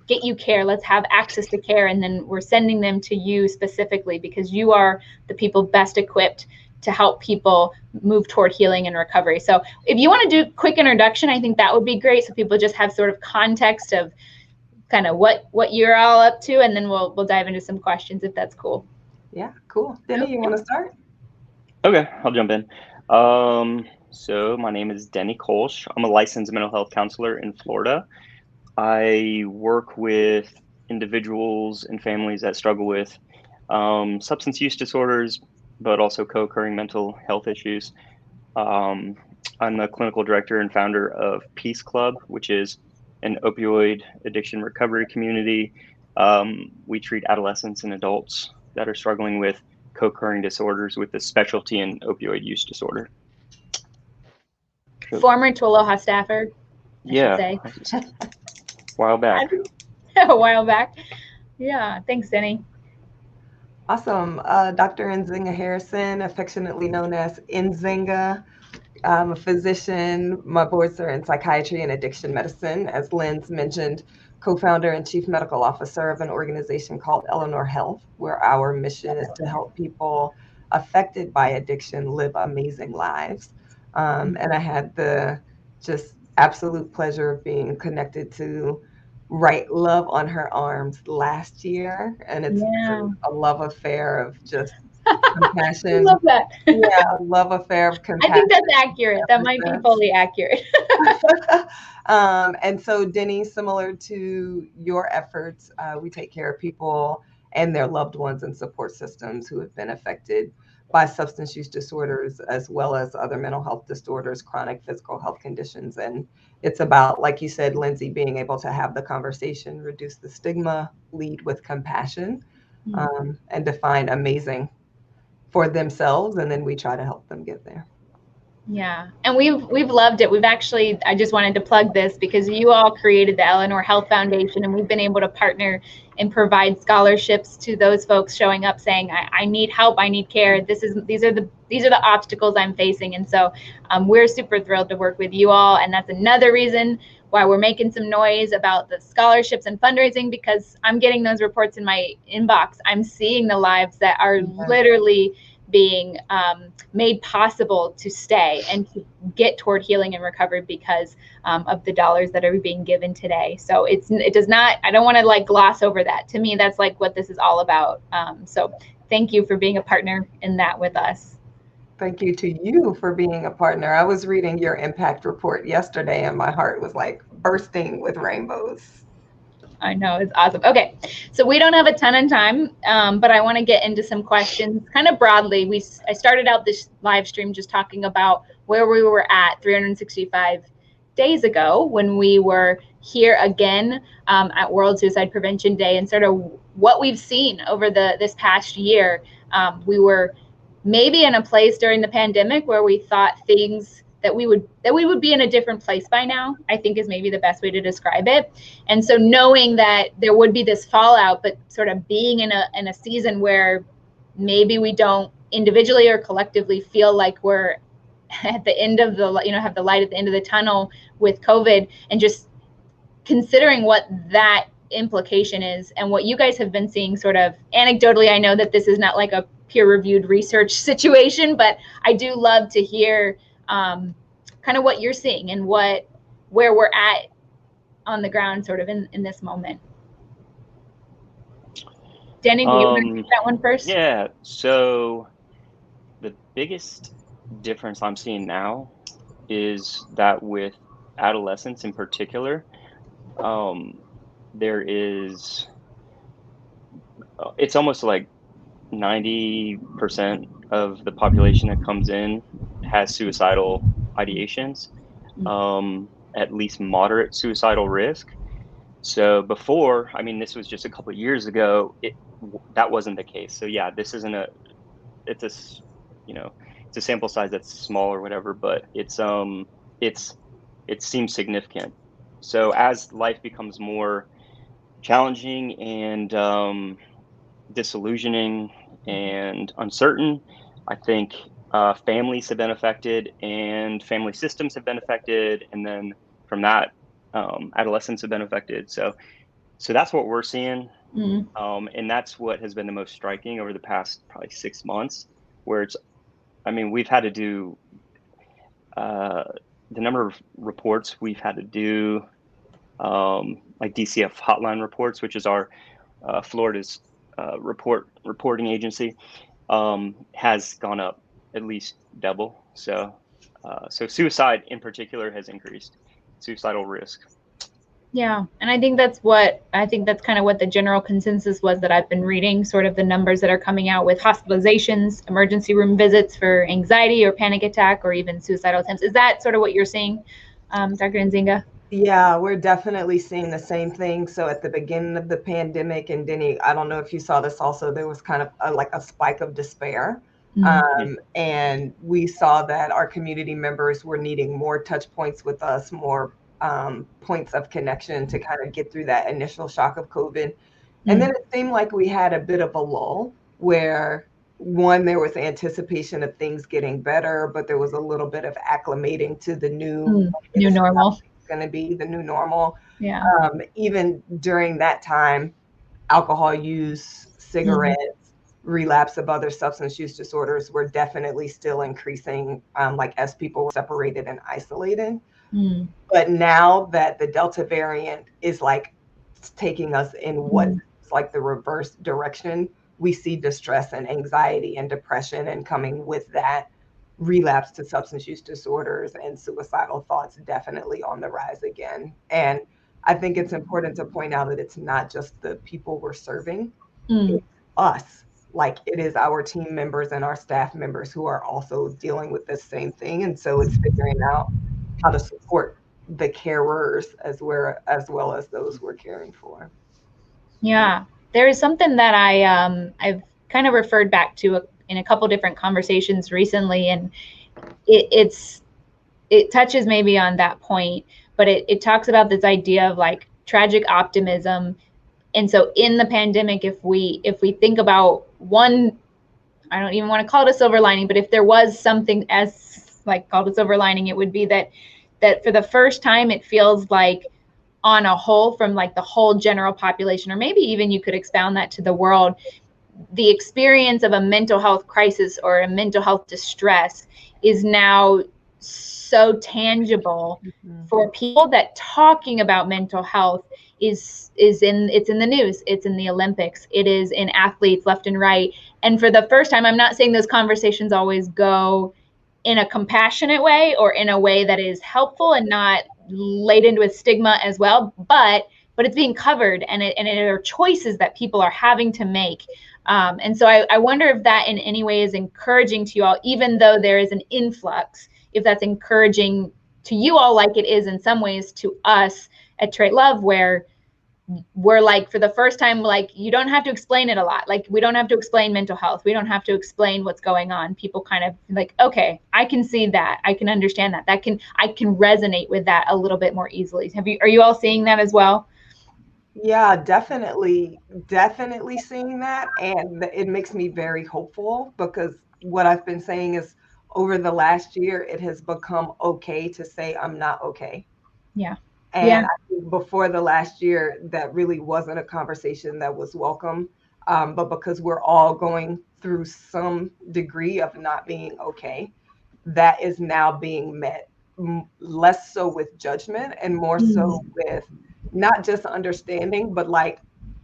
get you care, let's have access to care, and then we're sending them to you specifically because you are the people best equipped to help people move toward healing and recovery. So if you want to do a quick introduction, I think that would be great, so people just have sort of context of kind of what you're all up to, and then we'll dive into some questions if that's cool. Yeah, cool. Denny, you want to start? Okay, I'll jump in. So my name is Denny Kolsch. I'm a licensed mental health counselor in Florida. I work with individuals and families that struggle with substance use disorders, but also co-occurring mental health issues. I'm the clinical director and founder of Peace Club, which is an opioid addiction recovery community. We treat adolescents and adults that are struggling with co-occurring disorders with a specialty in opioid use disorder. Former TWLOHA staffer. Yeah. While back. A while back. Yeah. Thanks, Denny. Awesome. Dr. Nzinga Harrison, affectionately known as Nzinga. I'm a physician. My boards are in psychiatry and addiction medicine. As Lynn's mentioned, co-founder and chief medical officer of an organization called Eleanor Health, where our mission is to help people affected by addiction live amazing lives. And I had the just absolute pleasure of being connected to Write Love on Her Arms last year. And it's been a love affair of just compassion. I love that. Yeah, love affair of compassion. I think that's accurate. That might be fully accurate. And so, Denny, similar to your efforts, we take care of people and their loved ones and support systems who have been affected by substance use disorders, as well as other mental health disorders, chronic physical health conditions. And it's about, like you said, Lindsay, being able to have the conversation, reduce the stigma, lead with compassion, and define amazing for themselves. And then we try to help them get there. Yeah, and we've loved it. We've actually, I just wanted to plug this because you all created the Eleanor Health Foundation, and we've been able to partner and provide scholarships to those folks showing up saying, I need help, I need care. These are the obstacles I'm facing. And so we're super thrilled to work with you all. And that's another reason why we're making some noise about the scholarships and fundraising, because I'm getting those reports in my inbox. I'm seeing the lives that are literally being made possible to stay and to get toward healing and recovery because of the dollars that are being given today. So it does not, I don't want to like gloss over that. To me, that's like what this is all about. So thank you for being a partner in that with us. Thank you to you for being a partner. I was reading your impact report yesterday and my heart was like bursting with rainbows. I know, it's awesome. Okay, so we don't have a ton of time, but I want to get into some questions kind of broadly. I started out this live stream just talking about where we were at 365 days ago when we were here again at World Suicide Prevention Day, and sort of what we've seen over this past year. We were maybe in a place during the pandemic where we thought things that we would be in a different place by now, I think is maybe the best way to describe it. And so knowing that there would be this fallout, but sort of being in a season where maybe we don't individually or collectively feel like we're at the end of have the light at the end of the tunnel with COVID, and just considering what that implication is and what you guys have been seeing sort of anecdotally. I know that this is not like a peer-reviewed research situation, but I do love to hear kind of what you're seeing and where we're at on the ground sort of in this moment. Denny, do you want to take that one first? Yeah, so the biggest difference I'm seeing now is that with adolescents in particular, it's almost like 90% of the population that comes in has suicidal ideations, at least moderate suicidal risk. So before, I mean, this was just a couple of years ago, that wasn't the case. So yeah, this isn't it's a sample size that's small or whatever, but it seems significant. So as life becomes more challenging and disillusioning and uncertain, I think families have been affected and family systems have been affected, and then from that, adolescents have been affected. So that's what we're seeing, and that's what has been the most striking over the past probably 6 months, where we've had to do the number of reports we've had to do, like DCF hotline reports, which is our Florida's reporting agency, has gone up at least double. So suicide in particular has increased, suicidal risk. Yeah, and I think that's kind of what the general consensus was that I've been reading, sort of the numbers that are coming out with hospitalizations, emergency room visits for anxiety or panic attack, or even suicidal attempts. Is that sort of what you're seeing, Dr. Nzinga? Yeah, we're definitely seeing the same thing. So at the beginning of the pandemic, and Denny, I don't know if you saw this also, there was kind of like a spike of despair. And we saw that our community members were needing more touch points with us, more points of connection to kind of get through that initial shock of COVID. And then it seemed like we had a bit of a lull where one, there was anticipation of things getting better, but there was a little bit of acclimating to the new normal. Going to be the new normal. Yeah. Even during that time, alcohol use, cigarettes, relapse of other substance use disorders were definitely still increasing, like as people were separated and isolated. But now that the Delta variant is like taking us in what's like the reverse direction, we see distress and anxiety and depression, and coming with that, relapse to substance use disorders and suicidal thoughts definitely on the rise again. And I think it's important to point out that it's not just the people we're serving, it's us. Like, it is our team members and our staff members who are also dealing with this same thing. And so it's figuring out how to support the carers as well as those we're caring for. Yeah, there is something that I've kind of referred back to in a couple different conversations recently, and it touches maybe on that point, but it talks about this idea of like tragic optimism. And so in the pandemic, if we think about one, I don't even want to call it a silver lining, but if there was something as like called a silver lining, it would be that for the first time, it feels like on a whole, from like the whole general population, or maybe even you could expound that to the world, the experience of a mental health crisis or a mental health distress is now so tangible for people that talking about mental health it's in the news, it's in the Olympics, it is in athletes left and right. And for the first time, I'm not saying those conversations always go in a compassionate way or in a way that is helpful and not laden with stigma as well, but it's being covered, and it are choices that people are having to make. And so I wonder if that in any way is encouraging to you all, even though there is an influx, if that's encouraging to you all like it is in some ways to us at Trait Love, where we're like, for the first time, like, you don't have to explain it a lot. Like, we don't have to explain mental health. We don't have to explain what's going on. People kind of like, okay, I can see that. I can understand that. I can resonate with that a little bit more easily. Are you all seeing that as well? Yeah, definitely seeing that. And it makes me very hopeful, because what I've been saying is, over the last year, it has become okay to say I'm not okay. Yeah. And I think before the last year, that really wasn't a conversation that was welcome. But because we're all going through some degree of not being okay, that is now being met less so with judgment and more so with not just understanding, but like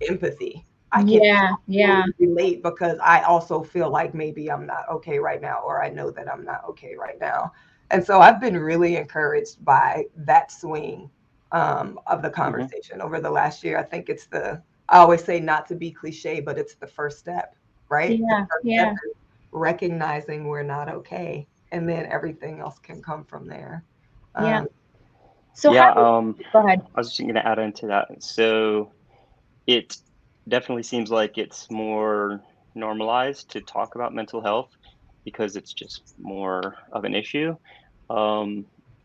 empathy. I can relate, because I also feel like maybe I'm not okay right now, or I know that I'm not okay right now. And so I've been really encouraged by that swing of the conversation over the last year. I think I always say, not to be cliche, but it's the first step, right? The first step is recognizing we're not okay, and then everything else can come from there. So go ahead. I was just going to add into that. So it definitely seems like it's more normalized to talk about mental health, because it's just more of an issue.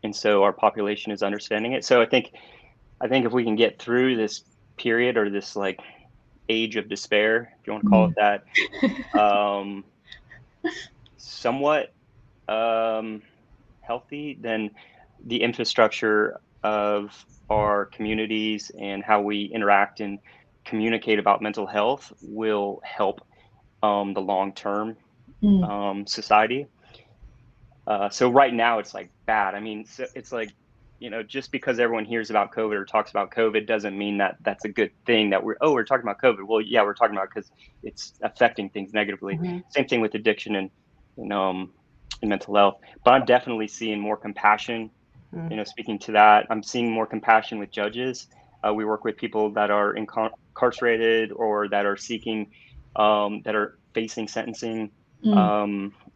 And so our population is understanding it. So I think if we can get through this period, or this like age of despair, if you want to call it that, somewhat healthy, then the infrastructure of our communities and how we interact and communicate about mental health will help the long-term society. So right now it's like bad. I mean, so it's like, just because everyone hears about COVID or talks about COVID doesn't mean that that's a good thing, that we're talking about COVID. Well, yeah, we're talking about it because it's affecting things negatively. Same thing with addiction and mental health. But I'm definitely seeing more compassion. Speaking to that, I'm seeing more compassion with judges. We work with people that are incarcerated, or that are seeking, that are facing sentencing.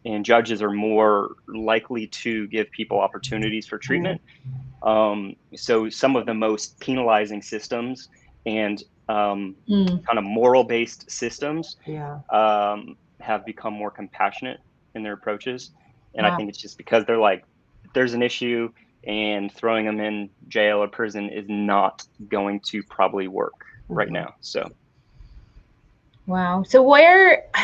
And judges are more likely to give people opportunities for treatment. So some of the most penalizing systems and kind of moral-based systems have become more compassionate in their approaches. And I think it's just because they're like, there's an issue, and throwing them in jail or prison is not going to probably work right now. So Wow. So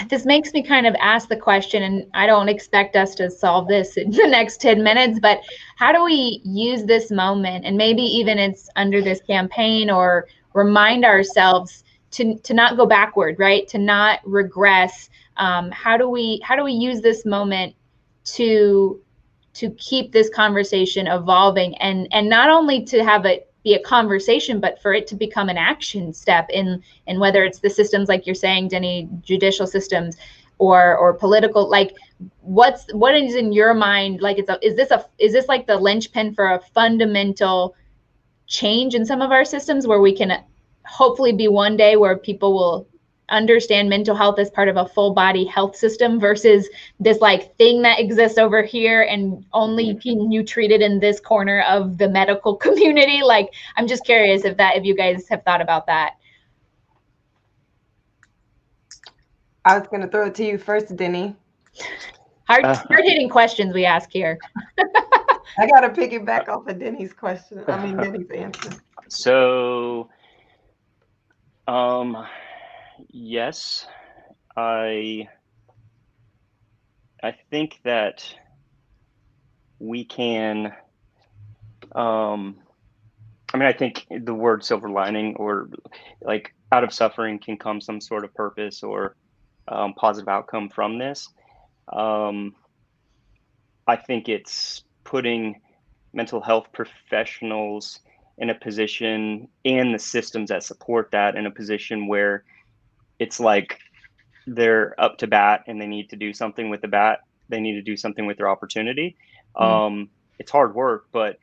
this makes me kind of ask the question, and I don't expect us to solve this in the next 10 minutes, but how do we use this moment, and maybe even it's under this campaign, or remind ourselves to not go backward, right? To not regress. How do we use this moment to keep this conversation evolving, and not only to have it be a conversation, but for it to become an action step in whether it's the systems like you're saying, Denny, judicial systems, or political, like what is in your mind, like is this like the linchpin for a fundamental change in some of our systems, where we can hopefully be one day where people will understand mental health as part of a full body health system versus this like thing that exists over here and only can you treat it in this corner of the medical community? Like, I'm just curious if you guys have thought about that. I was going to throw it to you first, Denny. Hard-hitting questions we ask here. I got to piggyback off of Denny's question. I mean, Denny's answer. So, yes, I think that we can, I think the word silver lining, or like out of suffering can come some sort of purpose or positive outcome from this. I think it's putting mental health professionals in a position, and the systems that support that, in a position where it's like they're up to bat and they need to do something with the bat. They need to do something with their opportunity. It's hard work, but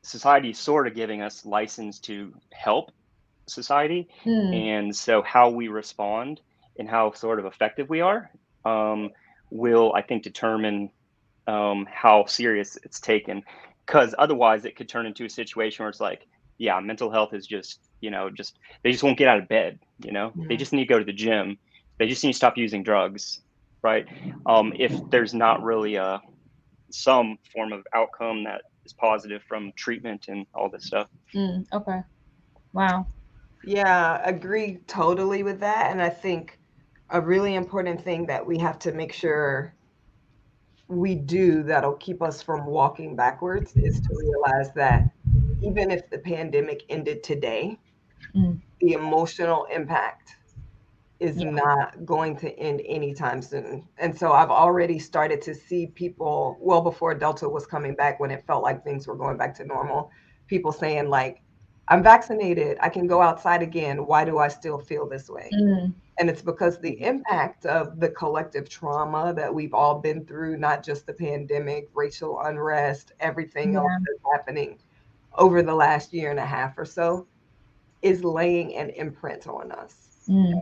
society is sort of giving us license to help society. And so how we respond and how sort of effective we are will, I think, determine how serious it's taken. Because otherwise it could turn into a situation where it's like, yeah, mental health is just, they just won't get out of bed, They just need to go to the gym. They just need to stop using drugs, right? If there's not really some form of outcome that is positive from treatment and all this stuff. Okay. Wow. Yeah, agree totally with that. And I think a really important thing that we have to make sure we do that'll keep us from walking backwards is to realize that even if the pandemic ended today, the emotional impact is not going to end anytime soon. And so I've already started to see people, well before Delta was coming back, when it felt like things were going back to normal, people saying like, I'm vaccinated, I can go outside again. Why do I still feel this way? And it's because the impact of the collective trauma that we've all been through, not just the pandemic, racial unrest, everything else that's happening over the last year and a half or so, is laying an imprint on us.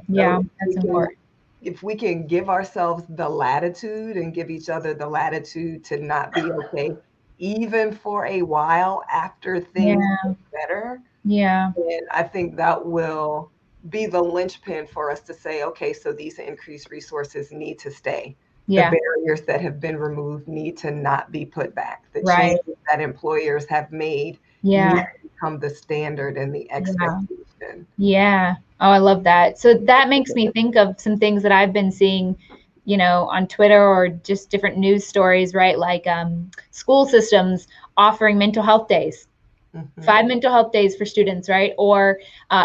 That's important. If we can give ourselves the latitude and give each other the latitude to not be okay, even for a while after things get better, then I think that will be the linchpin for us to say, okay, so these increased resources need to stay. The barriers that have been removed need to not be put back. The changes that employers have made need to become the standard and the expectation. Oh, I love that. So that makes me think of some things that I've been seeing, on Twitter or just different news stories, right? Like school systems offering mental health days. 5 mental health days for students, right? Or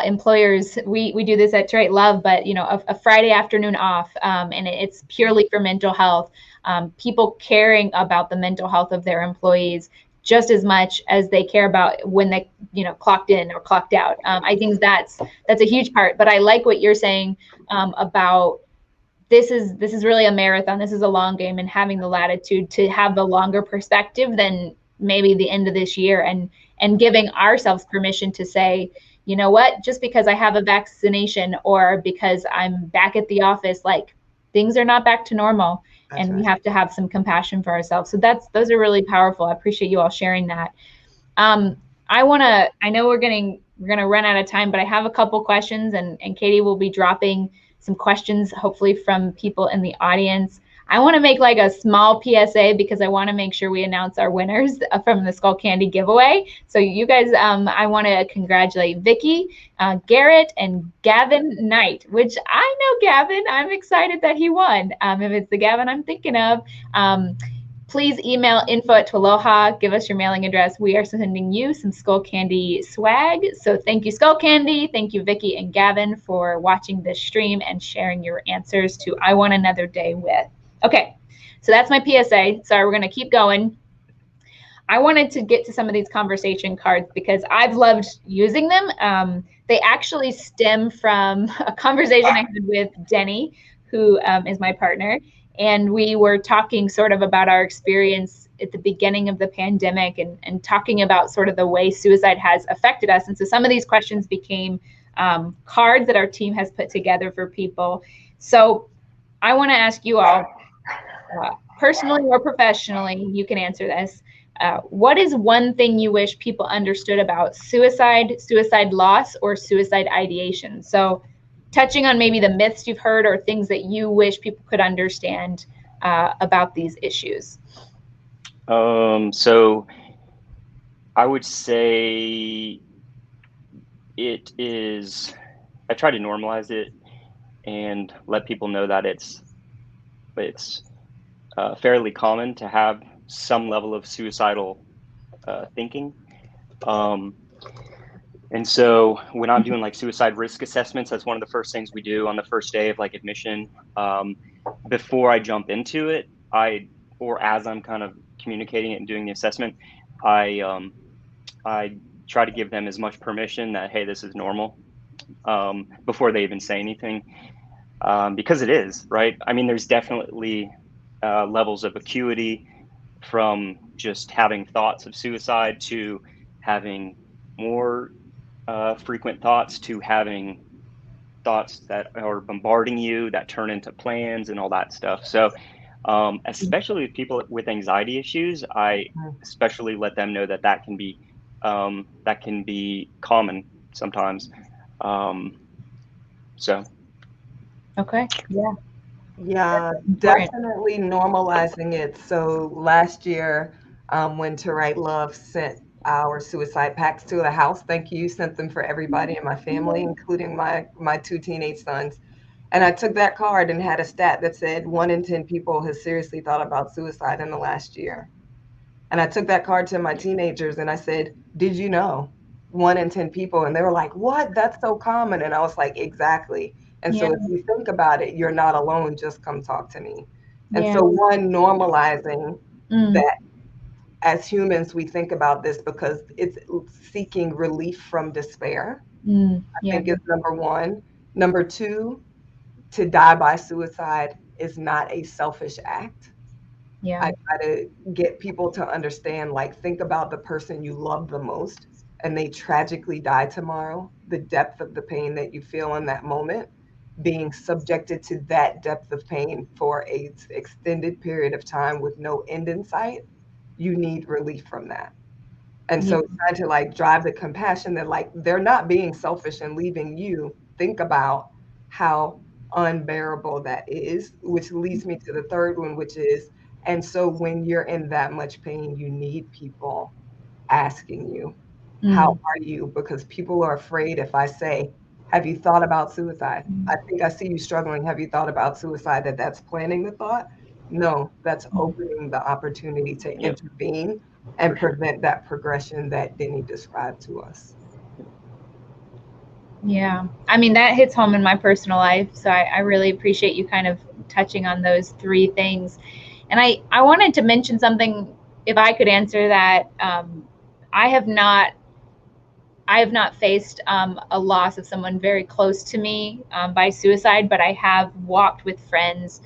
employers, we do this at Trait Love, but a Friday afternoon off, and it's purely for mental health. People caring about the mental health of their employees just as much as they care about when they clocked in or clocked out. I think that's a huge part. But I like what you're saying about this is really a marathon. This is a long game, and having the latitude to have a longer perspective than maybe the end of this year, and giving ourselves permission to say, you know what, just because I have a vaccination or because I'm back at the office, like things are not back to normal. And we have to have some compassion for ourselves. So those are really powerful. I appreciate you all sharing that. I know we're going to run out of time, but I have a couple questions, and Katie will be dropping some questions, hopefully from people in the audience. I want to make like a small PSA because I want to make sure we announce our winners from the Skull Candy giveaway. So you guys, I want to congratulate Vicky, Garrett, and Gavin Knight, which I know Gavin. I'm excited that he won. If it's the Gavin I'm thinking of, please email info@TWLOHA. Give us your mailing address. We are sending you some Skull Candy swag. So thank you, Skull Candy. Thank you, Vicky and Gavin, for watching this stream and sharing your answers to I Want Another Day With. Okay, so that's my PSA. Sorry, we're going to keep going. I wanted to get to some of these conversation cards because I've loved using them. They actually stem from a conversation I had with Denny, who is my partner. And we were talking sort of about our experience at the beginning of the pandemic and talking about sort of the way suicide has affected us. And so some of these questions became cards that our team has put together for people. So I want to ask you all, personally or professionally, you can answer this. What is one thing you wish people understood about suicide, suicide loss, or suicide ideation? So touching on maybe the myths you've heard or things that you wish people could understand about these issues. So I would say it is, I try to normalize it and let people know that it's fairly common to have some level of suicidal thinking. And so when I'm doing like suicide risk assessments, that's one of the first things we do on the first day of like admission. Before I jump into it, or as I'm kind of communicating it and doing the assessment, I try to give them as much permission that, hey, this is normal, before they even say anything, because it is, right? I mean, there's definitely levels of acuity from just having thoughts of suicide to having more frequent thoughts to having thoughts that are bombarding you that turn into plans and all that stuff. So especially with people with anxiety issues, I especially let them know that that can be common sometimes. So. Okay. Yeah. Yeah, definitely normalizing it. So last year, when To Write Love sent our suicide packs to the house, thank you, sent them for everybody in my family, including my 2 teenage sons. And I took that card and had a stat that said 1 in 10 people has seriously thought about suicide in the last year. And I took that card to my teenagers and I said, did you know 1 in 10 people? And they were like, what? That's so common. And I was like, exactly. And so if you think about it, you're not alone, just come talk to me. And so one, normalizing that as humans, we think about this because it's seeking relief from despair. I think is number one. Number two, to die by suicide is not a selfish act. I try to get people to understand, like, think about the person you love the most and they tragically die tomorrow, the depth of the pain that you feel in that moment, being subjected to that depth of pain for an extended period of time with no end in sight, you need relief from that. And so trying to like drive the compassion that like, they're not being selfish and leaving you. Think about how unbearable that is, which leads me to the third one, which is, and so when you're in that much pain, you need people asking you, how are you? Because people are afraid if I say, have you thought about suicide? I think I see you struggling. Have you thought about suicide? That's planning the thought? No, that's opening the opportunity to intervene and prevent that progression that Denny described to us. Yeah, I mean, that hits home in my personal life. So I really appreciate you kind of touching on those 3 things. And I wanted to mention something, if I could answer that. I have not faced a loss of someone very close to me by suicide, but I have walked with friends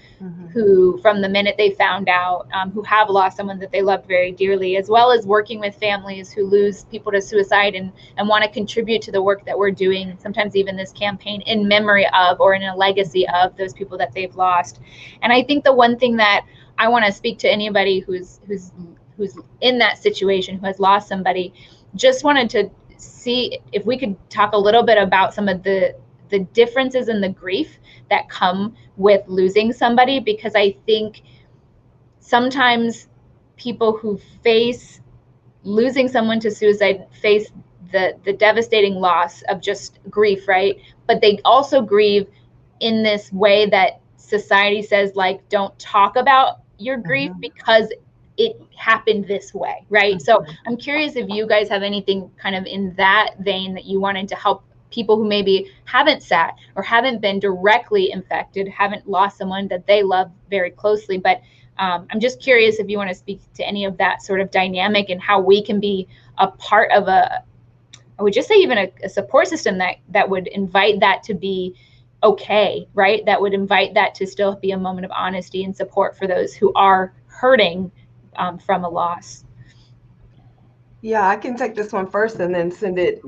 who, from the minute they found out, who have lost someone that they loved very dearly, as well as working with families who lose people to suicide and want to contribute to the work that we're doing, sometimes even this campaign, in memory of or in a legacy of those people that they've lost. And I think the one thing that I want to speak to anybody who's in that situation, who has lost somebody, just wanted to see if we could talk a little bit about some of the differences in the grief that come with losing somebody, because I think sometimes people who face losing someone to suicide face the devastating loss of just grief, right? But they also grieve in this way that society says, like, don't talk about your grief because it happened this way, right? So I'm curious if you guys have anything kind of in that vein that you wanted to help people who maybe haven't sat or haven't been directly infected, haven't lost someone that they love very closely, but I'm just curious if you want to speak to any of that sort of dynamic and how we can be a part of I would just say even a support system that would invite that to be okay, right? That would invite that to still be a moment of honesty and support for those who are hurting from a loss. Yeah, I can take this one first and then send it,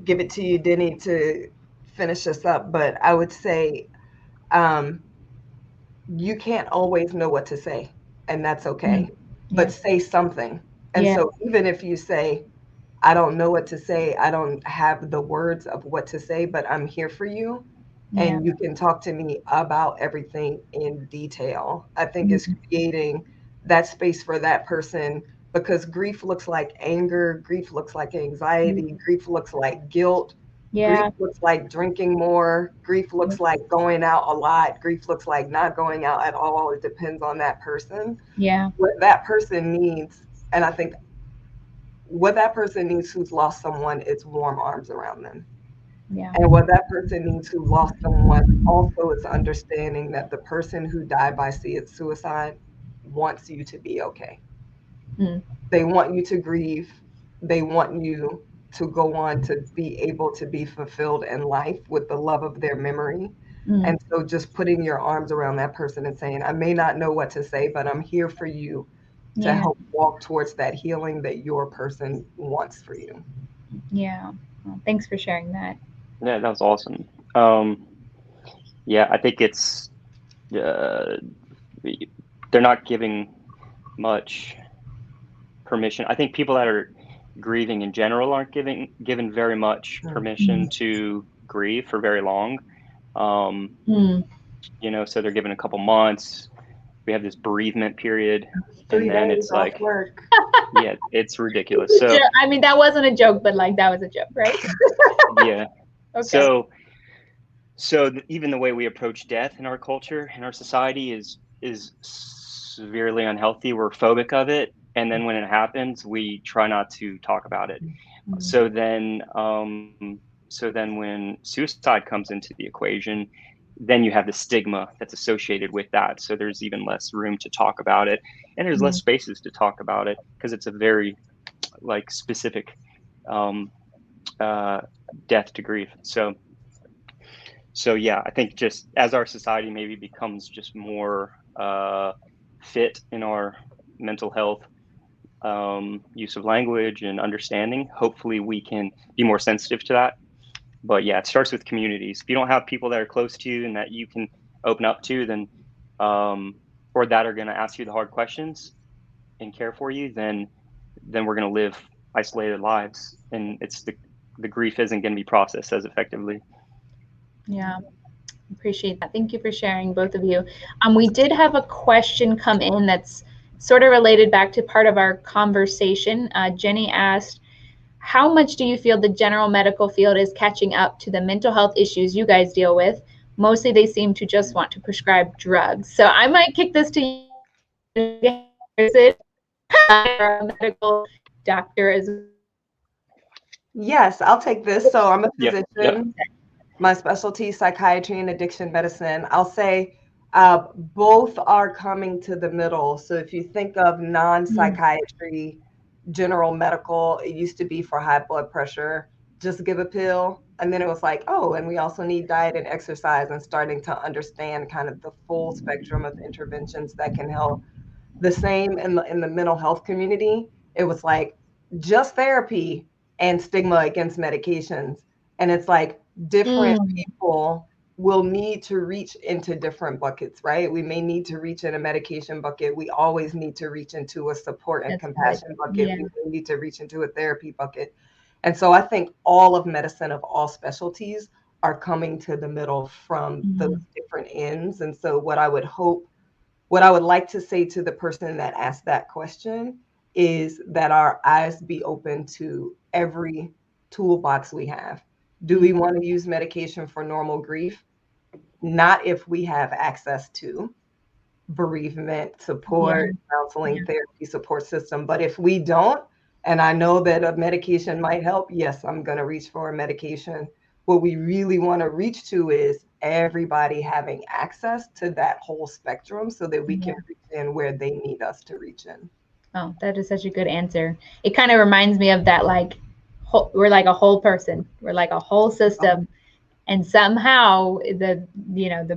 give it to you, Denny, to finish this up. But I would say you can't always know what to say, and that's okay. But say something. And so even if you say, I don't know what to say, I don't have the words of what to say, but I'm here for you. And you can talk to me about everything in detail. I think it's creating that space for that person, because grief looks like anger, grief looks like anxiety, grief looks like guilt, grief looks like drinking more, grief looks like going out a lot, grief looks like not going out at all. It depends on that person. What that person needs, and I think what that person needs who's lost someone is warm arms around them. And what that person needs who lost someone also is understanding that the person who died by suicide wants you to be okay. They want you to grieve. They want you to go on to be able to be fulfilled in life with the love of their memory. And so just putting your arms around that person and saying, I may not know what to say, but I'm here for you to help walk towards that healing that your person wants for you. Yeah. Well, thanks for sharing that. Yeah, that was awesome. Yeah, I think it's they're not giving much permission. I think people that are grieving in general aren't given very much permission to grieve for very long. You know, so they're given a couple months. We have this bereavement period, and then it's like, work. Yeah, it's ridiculous. So I mean, that wasn't a joke, but like that was a joke, right? Yeah. Okay. So even the way we approach death in our culture, in our society, is severely unhealthy. We're phobic of it, and then when it happens, we try not to talk about it. So then when suicide comes into the equation, then you have the stigma that's associated with that. So there's even less room to talk about it, and there's less spaces to talk about it because it's a very like specific death to grief. So yeah, I think just as our society maybe becomes just more fit in our mental health use of language and understanding, hopefully we can be more sensitive to that. But yeah, it starts with communities. If you don't have people that are close to you and that you can open up to, then or that are going to ask you the hard questions and care for you, then we're going to live isolated lives, and it's the grief isn't going to be processed as effectively. Yeah, appreciate that. Thank you for sharing, both of you. We did have a question come in that's sort of related back to part of our conversation. Jenny asked, how much do you feel the general medical field is catching up to the mental health issues you guys deal with? Mostly they seem to just want to prescribe drugs. So I might kick this to you. A medical doctor as well. Yes, I'll take this. So I'm a physician. Yep. My specialty is psychiatry and addiction medicine. I'll say both are coming to the middle. So if you think of non-psychiatry, general medical, it used to be for high blood pressure, just give a pill. And then it was like, oh, and we also need diet and exercise, and starting to understand kind of the full spectrum of interventions that can help. The same in the mental health community. It was like just therapy and stigma against medications. And it's like different people will need to reach into different buckets, right? We may need to reach in a medication bucket. We always need to reach into a support and compassion bucket. We may need to reach into a therapy bucket. And so I think all of medicine of all specialties are coming to the middle from those different ends. And so what I would hope What I would like to say to the person that asked that question is that our eyes be open to every toolbox we have. Do we want to use medication for normal grief? Not if we have access to bereavement support, counseling, therapy support system. But if we don't, and I know that a medication might help, yes, I'm going to reach for a medication. What we really want to reach to is everybody having access to that whole spectrum so that we can reach in where they need us to reach in. Oh, that is such a good answer. It kind of reminds me of that, like, we're like a whole person. We're like a whole system. And somehow the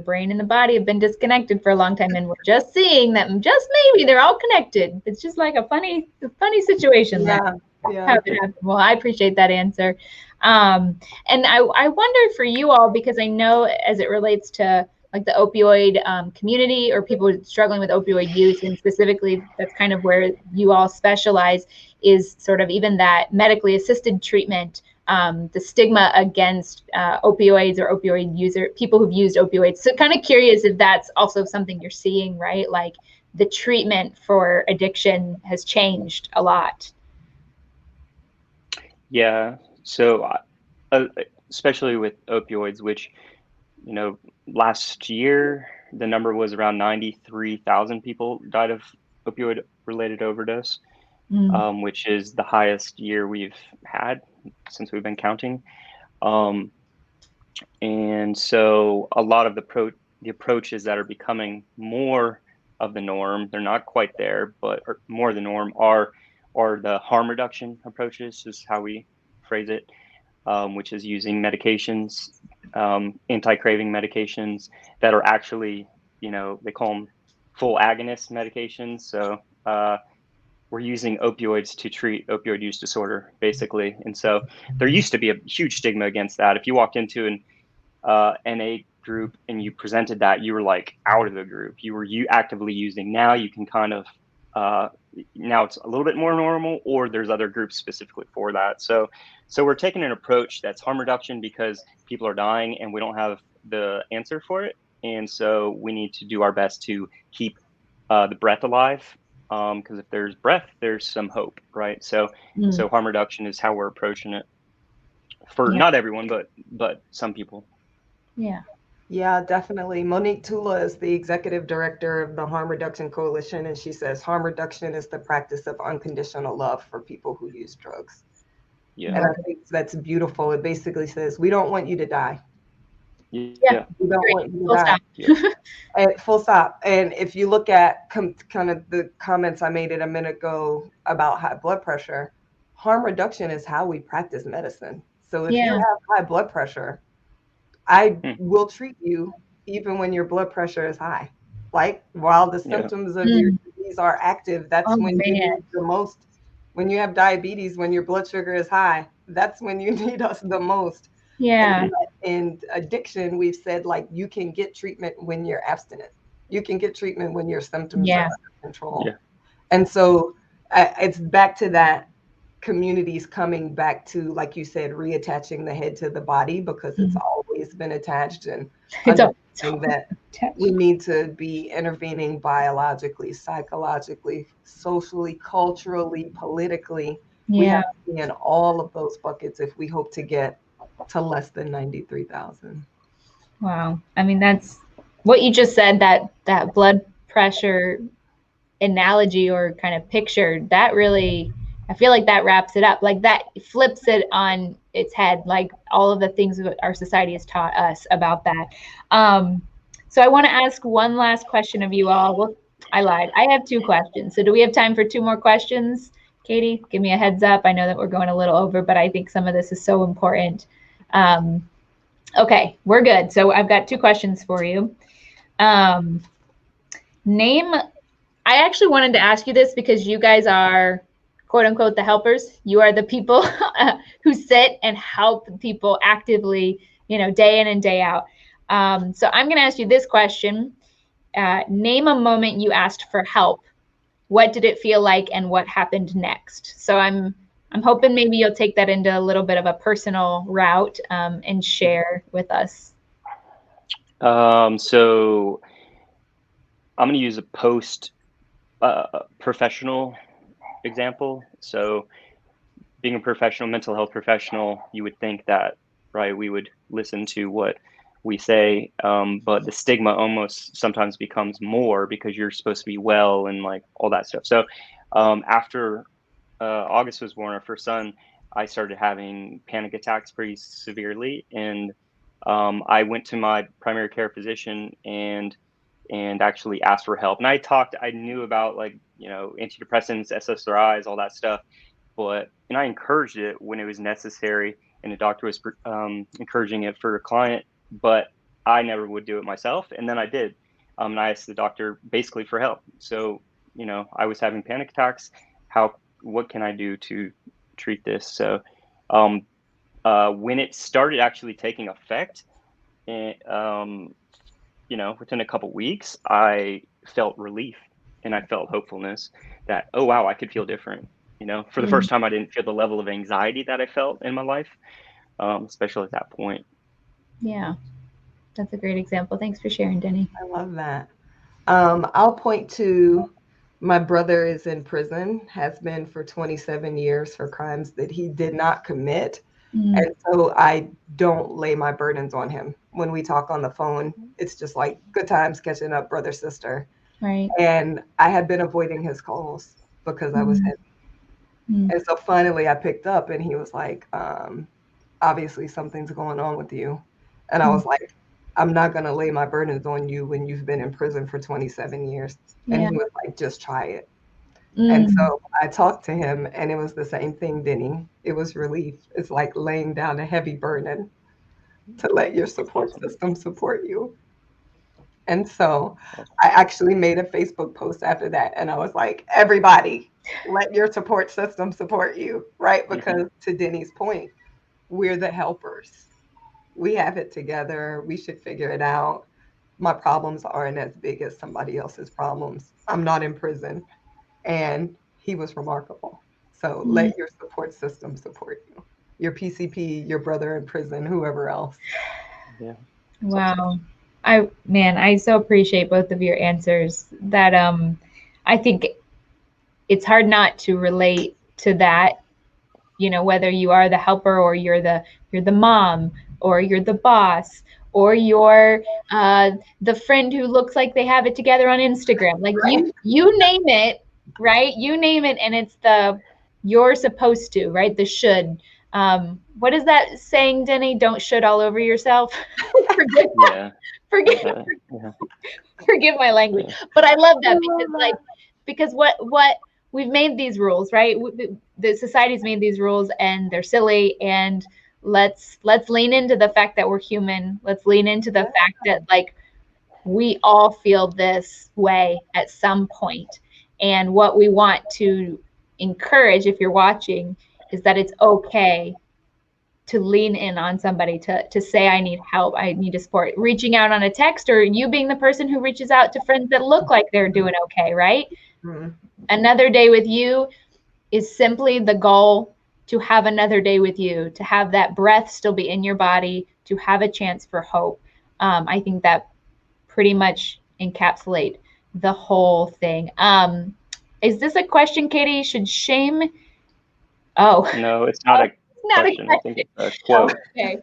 brain and the body have been disconnected for a long time. And we're just seeing that just maybe they're all connected. It's just like a funny situation. Yeah. Well, I appreciate that answer. And I wonder for you all, because I know as it relates to like the opioid community or people struggling with opioid use, and specifically that's kind of where you all specialize, is sort of even that medically assisted treatment, the stigma against opioids or opioid people who've used opioids. So kind of curious if that's also something you're seeing, right? Like the treatment for addiction has changed a lot. Yeah. So especially with opioids, which, last year, the number was around 93,000 people died of opioid-related overdose, which is the highest year we've had since we've been counting. And so a lot of the approaches that are becoming more of the norm, they're not quite there, but more the norm are the harm reduction approaches, is how we phrase it, which is using medications, anti-craving medications that are actually, they call them full agonist medications. So we're using opioids to treat opioid use disorder, basically. And so there used to be a huge stigma against that. If you walked into an NA group and you presented that, you were like out of the group. You were actively using. Now you can kind of, now it's a little bit more normal, or there's other groups specifically for that. So we're taking an approach that's harm reduction because people are dying and we don't have the answer for it. And so we need to do our best to keep the breath alive. Because if there's breath, there's some hope, right? So harm reduction is how we're approaching it for not everyone, but some people. Yeah, definitely. Monique Tula is the executive director of the Harm Reduction Coalition, and she says harm reduction is the practice of unconditional love for people who use drugs. And I think that's beautiful. It basically says, we don't want you to die. We don't want you to die. And full stop. And if you look at kind of the comments I made a minute ago about high blood pressure, harm reduction is how we practice medicine. So if you have high blood pressure, I will treat you even when your blood pressure is high. Like while the symptoms of your disease are active, that's when you need the most. When you have diabetes, when your blood sugar is high, that's when you need us the most. And addiction, we've said, like, you can get treatment when you're abstinent. You can get treatment when your symptoms are under control. And so it's back to that, communities coming back to, like you said, reattaching the head to the body, because it's always been attached, and understanding that we need to be intervening biologically, psychologically, socially, culturally, politically. We have to be in all of those buckets if we hope to get to less than 93,000. Wow. I mean, that's what you just said, that blood pressure analogy or kind of picture, that really, I feel like that wraps it up. Like that flips it on its head, like all of the things that our society has taught us about that. So I want to ask one last question of you all. Well, I lied. I have 2 questions. So do we have time for 2 more questions? Katie, give me a heads up. I know that we're going a little over, but I think some of this is so important. Okay, we're good. So I've got 2 questions for you. I actually wanted to ask you this because you guys are, quote unquote, the helpers. You are the people who sit and help people actively, day in and day out. So I'm going to ask you this question. Name a moment you asked for help. What did it feel like and what happened next? So I'm hoping maybe you'll take that into a little bit of a personal route and share with us. So I'm going to use a post professional example. So being a professional, mental health professional, you would think that, right, we would listen to what we say, but the stigma almost sometimes becomes more because you're supposed to be well and like all that stuff. So after August was born, our first son, I started having panic attacks pretty severely, and I went to my primary care physician and actually asked for help. And I knew about, like, you know, antidepressants, SSRIs, all that stuff, and I encouraged it when it was necessary, and the doctor was encouraging it for a client, but I never would do it myself. And then I did, and I asked the doctor basically for help. So, you know, I was having panic attacks. What can I do to treat this? So, when it started actually taking effect, and you know, within a couple weeks, I felt relief and I felt hopefulness that, oh wow, I could feel different. You know, for the first time, I didn't feel the level of anxiety that I felt in my life, especially at that point. Yeah, that's a great example. Thanks for sharing, Denny. I love that. I'll point to my brother is in prison, has been for 27 years for crimes that he did not commit. And so I don't lay my burdens on him. When we talk on the phone, it's just like good times catching up, brother, sister. Right. And I had been avoiding his calls because I was heavy. And so finally I picked up and he was like, obviously something's going on with you. And I was like, I'm not going to lay my burdens on you when you've been in prison for 27 years. And he was like, just try it. And so I talked to him and it was the same thing, Denny. It was relief. It's like laying down a heavy burden to let your support system support you. And so I actually made a Facebook post after that. And I was like, everybody, let your support system support you, right? Because to Denny's point, we're the helpers. We have it together. We should figure it out. My problems aren't as big as somebody else's problems. I'm not in prison. And he was remarkable. So let your support system support you. Your PCP, your brother in prison, whoever else. Yeah. Wow. I so appreciate both of your answers. That I think it's hard not to relate to that, you know, whether you are the helper or you're the mom or you're the boss or you're the friend who looks like they have it together on Instagram. Like you name it, right? You name it, and it's the you're supposed to, right? The should. What is that saying, Denny? Don't should all over yourself. Forgive my language, but I love that because what we've made these rules, right? The society's made these rules and they're silly, and let's lean into the fact that we're human. Let's lean into the fact that, like, we all feel this way at some point. And what we want to encourage, if you're watching, is that it's okay to lean in on somebody, to say, I need help, I need support, reaching out on a text, or you being the person who reaches out to friends that look like they're doing okay, right? Another day with you is simply the goal to have another day with you, to have that breath still be in your body, to have a chance for hope. I think that pretty much encapsulate the whole thing. Is this a question, Katie? Should shame? Oh. No, it's not a question. I think it's a quote. Okay.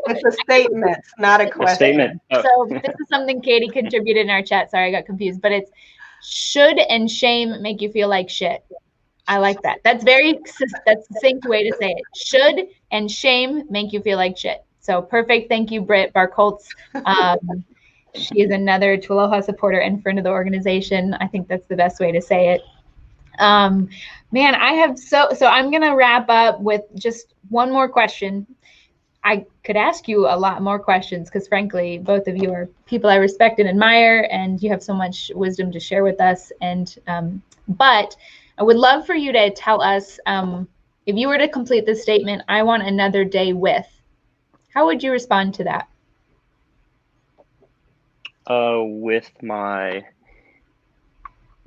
It's a statement, not a question. A statement. Oh. So this is something Katie contributed in our chat. Sorry, I got confused. But it's, should and shame make you feel like shit? I like that. That's that's the succinct way to say it. Should and shame make you feel like shit. So perfect. Thank you, Britt Barkoltz. She is another TWLOHA supporter and friend of the organization. I think that's the best way to say it. Man, I have so I'm gonna wrap up with just one more question. I could ask you a lot more questions because, frankly, both of you are people I respect and admire, and you have so much wisdom to share with us. And but I would love for you to tell us, if you were to complete this statement, I want another day with, how would you respond to that? With my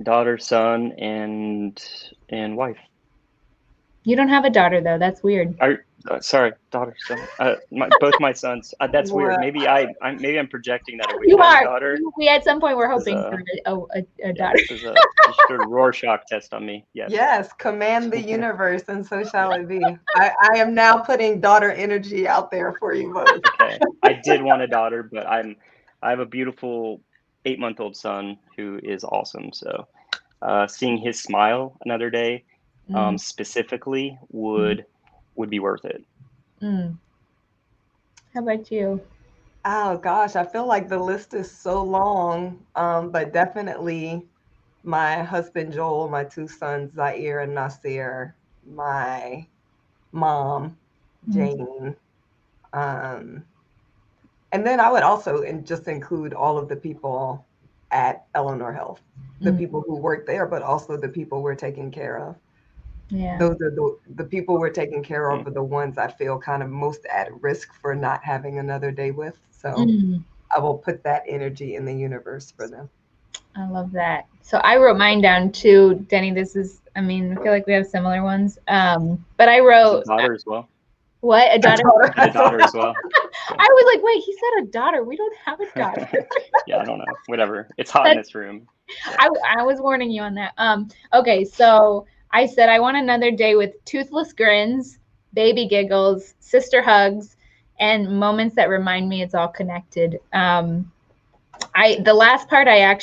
daughter, son, and wife. You don't have a daughter though. That's weird. Sorry, daughter, son. Both my sons. That's weird. Maybe I'm projecting that I wish You I had are. a daughter. We at some point were hoping for a daughter. This is you should Rorschach test on me. Yes. Yes, command the universe, and so shall it be. I am now putting daughter energy out there for you both. Okay. I did want a daughter, but I have a beautiful 8-month-old son who is awesome. So seeing his smile another day, specifically would be worth it. How about you? Oh gosh, I feel like the list is so long, but definitely my husband Joel, my 2 sons Zaire and Nasir, my mom Jane, and then I would also just include all of the people at Eleanor Health, the people who work there, but also the people we're taking care of. Yeah. Those are the people we're taking care of are the ones I feel kind of most at risk for not having another day with. So I will put that energy in the universe for them. I love that. So I wrote mine down too, Denny. I feel like we have similar ones. But I wrote a daughter as well. What? A daughter? A daughter as well. I was like, wait, he said a daughter. We don't have a daughter. Yeah, I don't know. Whatever. It's hot in this room. I was warning you on that. Okay, so I said I want another day with toothless grins, baby giggles, sister hugs, and moments that remind me it's all connected. The last part I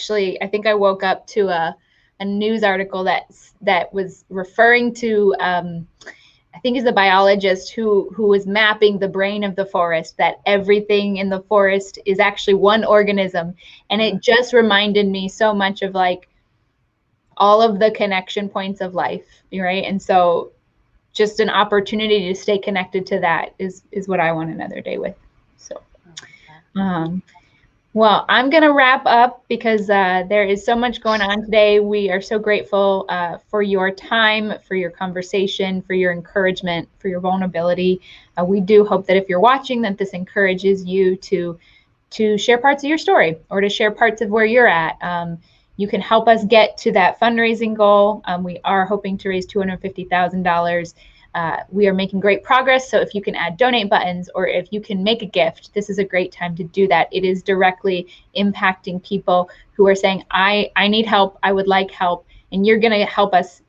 think I woke up to a news article that was referring to I think he's a biologist who was mapping the brain of the forest, that everything in the forest is actually one organism. And it just reminded me so much of like all of the connection points of life, right? And so just an opportunity to stay connected to that is what I want another day with. So, well, I'm going to wrap up because there is so much going on today. We are so grateful for your time, for your conversation, for your encouragement, for your vulnerability. We do hope that if you're watching, that this encourages you to share parts of your story or to share parts of where you're at. You can help us get to that fundraising goal. We are hoping to raise $250,000. We are making great progress. So if you can add donate buttons or if you can make a gift, this is a great time to do that. It is directly impacting people who are saying, I need help. I would like help. And you're going to help us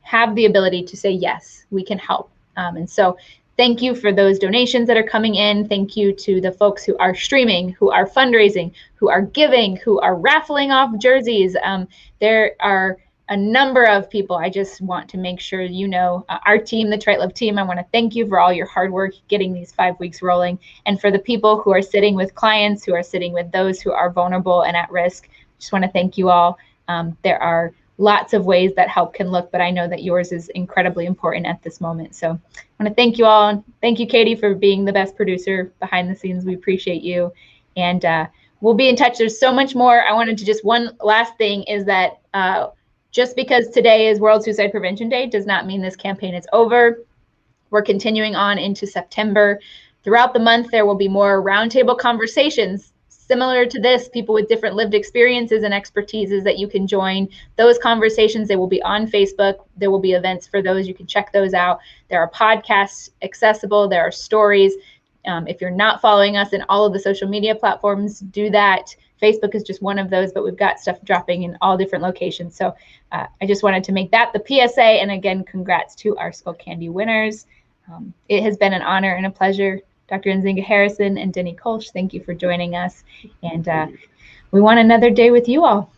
have the ability to say, yes, we can help. And so thank you for those donations that are coming in. Thank you to the folks who are streaming, who are fundraising, who are giving, who are raffling off jerseys. There are a number of people. I just want to make sure you know our team, the Trite Love team. I want to thank you for all your hard work getting these 5 weeks rolling. And for the people who are sitting with clients, who are sitting with those who are vulnerable and at risk, just want to thank you all. There are lots of ways that help can look, but I know that yours is incredibly important at this moment. So I want to thank you all. Thank you, Katie, for being the best producer behind the scenes. We appreciate you. And we'll be in touch. There's so much more. I wanted to just one last thing is that just because today is World Suicide Prevention Day does not mean this campaign is over. We're continuing on into September. Throughout the month, there will be more roundtable conversations similar to this, people with different lived experiences and expertises that you can join. Those conversations, they will be on Facebook. There will be events for those. You can check those out. There are podcasts accessible. There are stories. If you're not following us in all of the social media platforms, do that. Facebook is just one of those, but we've got stuff dropping in all different locations. So I just wanted to make that the PSA. And again, congrats to our Skull Candy winners. It has been an honor and a pleasure. Dr. Nzinga Harrison and Denny Kolsch, thank you for joining us. And we want another day with you all.